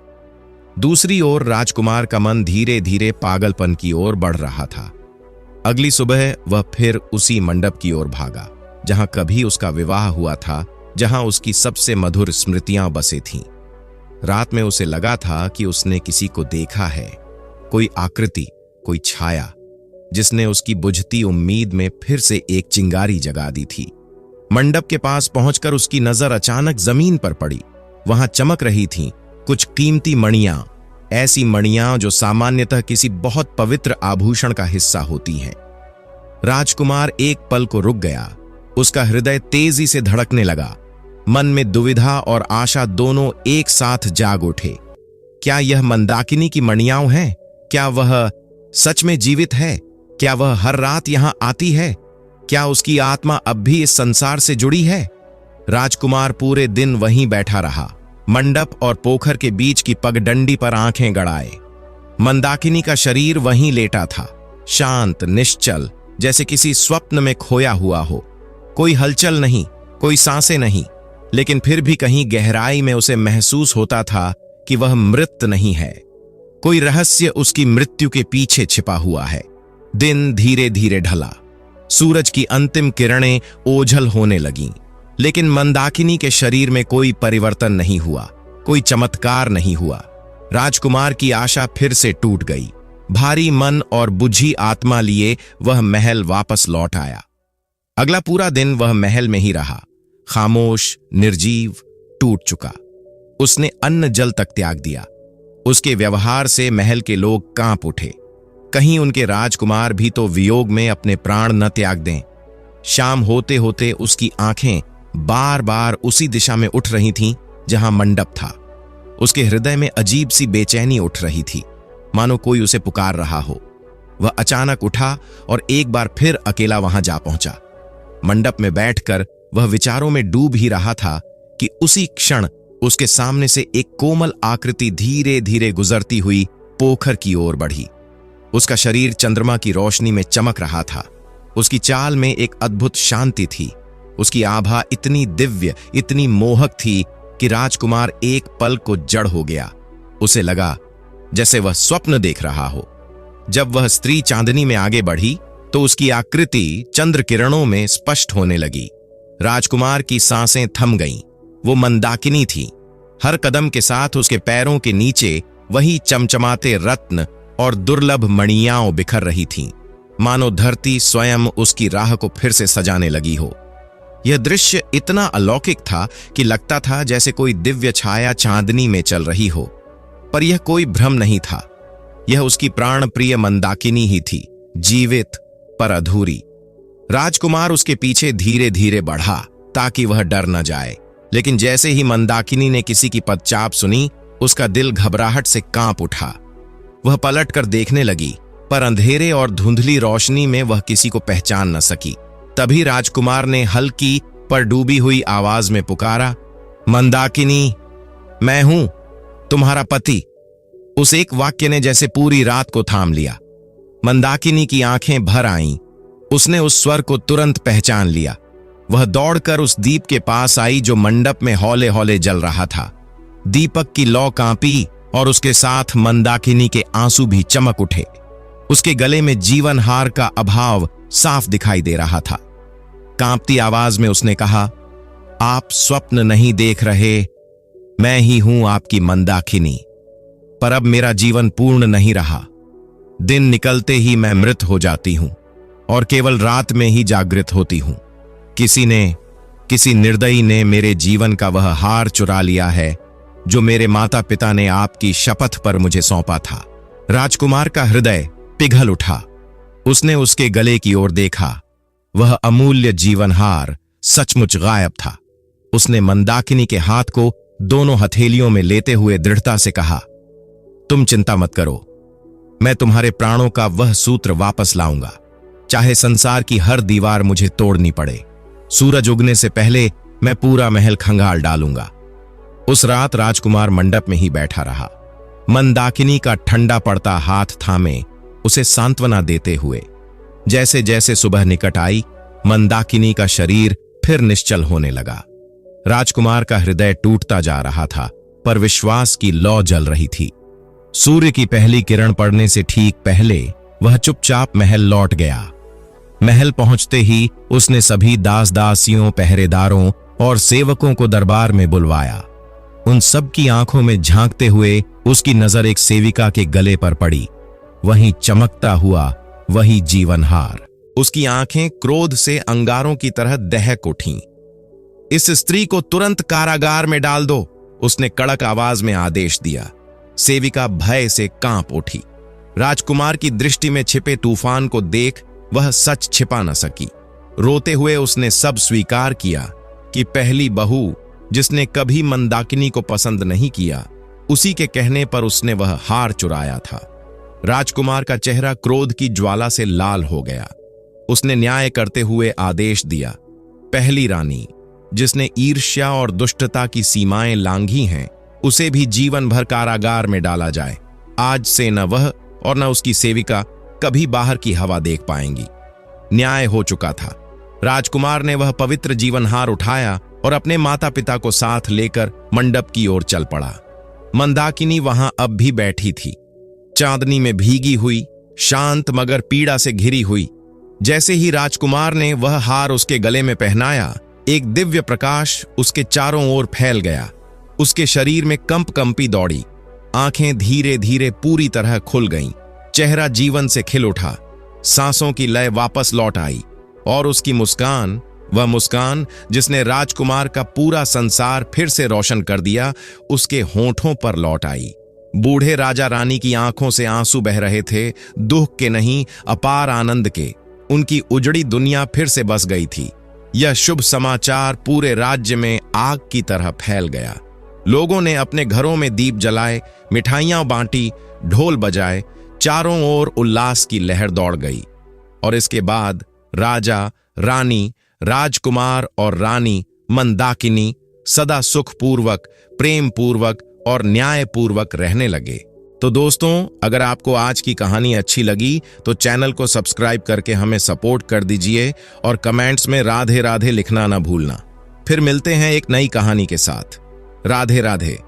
दूसरी ओर राजकुमार का मन धीरे धीरे पागलपन की ओर बढ़ रहा था। अगली सुबह वह फिर उसी मंडप की ओर भागा, जहां कभी उसका विवाह हुआ था, जहां उसकी सबसे मधुर स्मृतियां बसे थीं। रात में उसे लगा था कि उसने किसी को देखा है, कोई आकृति, कोई छाया, जिसने उसकी बुझती उम्मीद में फिर से एक चिंगारी जगा दी थी। मंडप के पास पहुंचकर उसकी नजर अचानक जमीन पर पड़ी। वहां चमक रही थीं कुछ कीमती मणियां, ऐसी मणियां जो सामान्यतः किसी बहुत पवित्र आभूषण का हिस्सा होती हैं। राजकुमार एक पल को रुक गया। उसका हृदय तेजी से धड़कने लगा। मन में दुविधा और आशा दोनों एक साथ जाग उठे। क्या यह मंदाकिनी की मणियां हैं? क्या वह सच में जीवित है? क्या वह हर रात यहां आती है? क्या उसकी आत्मा अब भी इस संसार से जुड़ी है? राजकुमार पूरे दिन वहीं बैठा रहा, मंडप और पोखर के बीच की पगडंडी पर आंखें गड़ाए। मंदाकिनी का शरीर वहीं लेटा था, शांत, निश्चल, जैसे किसी स्वप्न में खोया हुआ हो। कोई हलचल नहीं, कोई सांसें नहीं, लेकिन फिर भी कहीं गहराई में उसे महसूस होता था कि वह मृत नहीं है। कोई रहस्य उसकी मृत्यु के पीछे छिपा हुआ है। दिन धीरे धीरे ढला, सूरज की अंतिम किरणें ओझल होने लगीं, लेकिन मंदाकिनी के शरीर में कोई परिवर्तन नहीं हुआ, कोई चमत्कार नहीं हुआ। राजकुमार की आशा फिर से टूट गई। भारी मन और बुझी आत्मा लिए वह महल वापस लौट आया। अगला पूरा दिन वह महल में ही रहा, खामोश, निर्जीव, टूट चुका। उसने अन्न जल तक त्याग दिया। उसके व्यवहार से महल के लोग कांप उठे। कहीं उनके राजकुमार भी तो वियोग में अपने प्राण न त्याग दें। शाम होते होते उसकी आंखें बार बार उसी दिशा में उठ रही थीं जहां मंडप था। उसके हृदय में अजीब सी बेचैनी उठ रही थी, मानो कोई उसे पुकार रहा हो। वह अचानक उठा और एक बार फिर अकेला वहां जा पहुंचा। मंडप में बैठकर वह विचारों में डूब ही रहा था कि उसी क्षण उसके सामने से एक कोमल आकृति धीरे धीरे गुजरती हुई पोखर की ओर बढ़ी। उसका शरीर चंद्रमा की रोशनी में चमक रहा था। उसकी चाल में एक अद्भुत शांति थी। उसकी आभा इतनी दिव्य, इतनी मोहक थी कि राजकुमार एक पल को जड़ हो गया। उसे लगा जैसे वह स्वप्न देख रहा हो। जब वह स्त्री चांदनी में आगे बढ़ी तो उसकी आकृति चंद्र किरणों में स्पष्ट होने लगी। राजकुमार की सांसें थम गईं। वो मंदाकिनी थी। हर कदम के साथ उसके पैरों के नीचे वही चमचमाते रत्न और दुर्लभ मणियां बिखर रही थीं, मानो धरती स्वयं उसकी राह को फिर से सजाने लगी हो। यह दृश्य इतना अलौकिक था कि लगता था जैसे कोई दिव्य छाया चांदनी में चल रही हो। पर यह कोई भ्रम नहीं था। यह उसकी प्राण प्रिय मंदाकिनी ही थी, जीवित पर अधूरी। राजकुमार उसके पीछे धीरे धीरे बढ़ा ताकि वह डर न जाए, लेकिन जैसे ही मंदाकिनी ने किसी की पदचाप सुनी, उसका दिल घबराहट से कांप उठा। वह पलट कर देखने लगी, पर अंधेरे और धुंधली रोशनी में वह किसी को पहचान न सकी। तभी राजकुमार ने हल्की पर डूबी हुई आवाज में पुकारा, मंदाकिनी। मैं हूं तुम्हारा पति। उस एक वाक्य ने जैसे पूरी रात को थाम लिया। मंदाकिनी की आंखें भर आईं। उसने उस स्वर को तुरंत पहचान लिया। वह दौड़कर उस दीप के पास आई जो मंडप में हौले हौले जल रहा था। दीपक की लौ कांपी और उसके साथ मंदाकिनी के आंसू भी चमक उठे। उसके गले में जीवनहार का अभाव साफ दिखाई दे रहा था। कांपती आवाज में उसने कहा, आप स्वप्न नहीं देख रहे, मैं ही हूं आपकी मंदाकिनी। पर अब मेरा जीवन पूर्ण नहीं रहा। दिन निकलते ही मैं मृत हो जाती हूं और केवल रात में ही जागृत होती हूं। किसी निर्दयी ने मेरे जीवन का वह हार चुरा लिया है जो मेरे माता पिता ने आपकी शपथ पर मुझे सौंपा था। राजकुमार का हृदय पिघल उठा। उसने उसके गले की ओर देखा। वह अमूल्य जीवनहार सचमुच गायब था। उसने मंदाकिनी के हाथ को दोनों हथेलियों में लेते हुए दृढ़ता से कहा, तुम चिंता मत करो, मैं तुम्हारे प्राणों का वह सूत्र वापस लाऊंगा, चाहे संसार की हर दीवार मुझे तोड़नी पड़े। सूरज उगने से पहले मैं पूरा महल खंगाल डालूंगा। उस रात राजकुमार मंडप में ही बैठा रहा, मंदाकिनी का ठंडा पड़ता हाथ थामे उसे सांत्वना देते हुए। जैसे जैसे सुबह निकट आई, मंदाकिनी का शरीर फिर निश्चल होने लगा। राजकुमार का हृदय टूटता जा रहा था, पर विश्वास की लौ जल रही थी। सूर्य की पहली किरण पड़ने से ठीक पहले वह चुपचाप महल लौट गया। महल पहुंचते ही उसने सभी दास दासियों, पहरेदारों और सेवकों को दरबार में बुलवाया। उन सब की आंखों में झांकते हुए उसकी नजर एक सेविका के गले पर पड़ी। वहीं चमकता हुआ वही जीवनहार। उसकी आंखें क्रोध से अंगारों की तरह दहक उठीं। इस स्त्री को तुरंत कारागार में डाल दो, उसने कड़क आवाज में आदेश दिया। सेविका भय से कांप उठी। राजकुमार की दृष्टि में छिपे तूफान को देख वह सच छिपा न सकी। रोते हुए उसने सब स्वीकार किया कि पहली बहू जिसने कभी मंदाकिनी को पसंद नहीं किया, उसी के कहने पर उसने वह हार चुराया था। राजकुमार का चेहरा क्रोध की ज्वाला से लाल हो गया। उसने न्याय करते हुए आदेश दिया, पहली रानी जिसने ईर्ष्या और दुष्टता की सीमाएं लांघी हैं, उसे भी जीवन भर कारागार में डाला जाए। आज से न वह और न उसकी सेविका कभी बाहर की हवा देख पाएंगी। न्याय हो चुका था। राजकुमार ने वह पवित्र जीवनहार उठाया और अपने माता पिता को साथ लेकर मंडप की ओर चल पड़ा। मंदाकिनी वहां अब भी बैठी थी, चांदनी में भीगी हुई, शांत मगर पीड़ा से घिरी हुई। जैसे ही राजकुमार ने वह हार उसके गले में पहनाया, एक दिव्य प्रकाश उसके चारों ओर फैल गया। उसके शरीर में कंपी दौड़ी, आंखें धीरे धीरे पूरी तरह खुल गईं, चेहरा जीवन से खिल उठा, सांसों की लय वापस लौट आई और उसकी मुस्कान, वह मुस्कान जिसने राजकुमार का पूरा संसार फिर से रोशन कर दिया, उसके होंठों पर लौट आई। बूढ़े राजा रानी की आंखों से आंसू बह रहे थे, दुख के नहीं अपार आनंद के। उनकी उजड़ी दुनिया फिर से बस गई थी। यह शुभ समाचार पूरे राज्य में आग की तरह फैल गया। लोगों ने अपने घरों में दीप जलाए, मिठाइयां बांटी, ढोल बजाए, चारों ओर उल्लास की लहर दौड़ गई। और इसके बाद राजा, रानी, राजकुमार और रानी मंदाकिनी सदा सुखपूर्वक, प्रेम पूर्वक और न्याय पूर्वक रहने लगे। तो दोस्तों, अगर आपको आज की कहानी अच्छी लगी तो चैनल को सब्सक्राइब करके हमें सपोर्ट कर दीजिए और कमेंट्स में राधे राधे लिखना ना भूलना। फिर मिलते हैं एक नई कहानी के साथ। राधे राधे।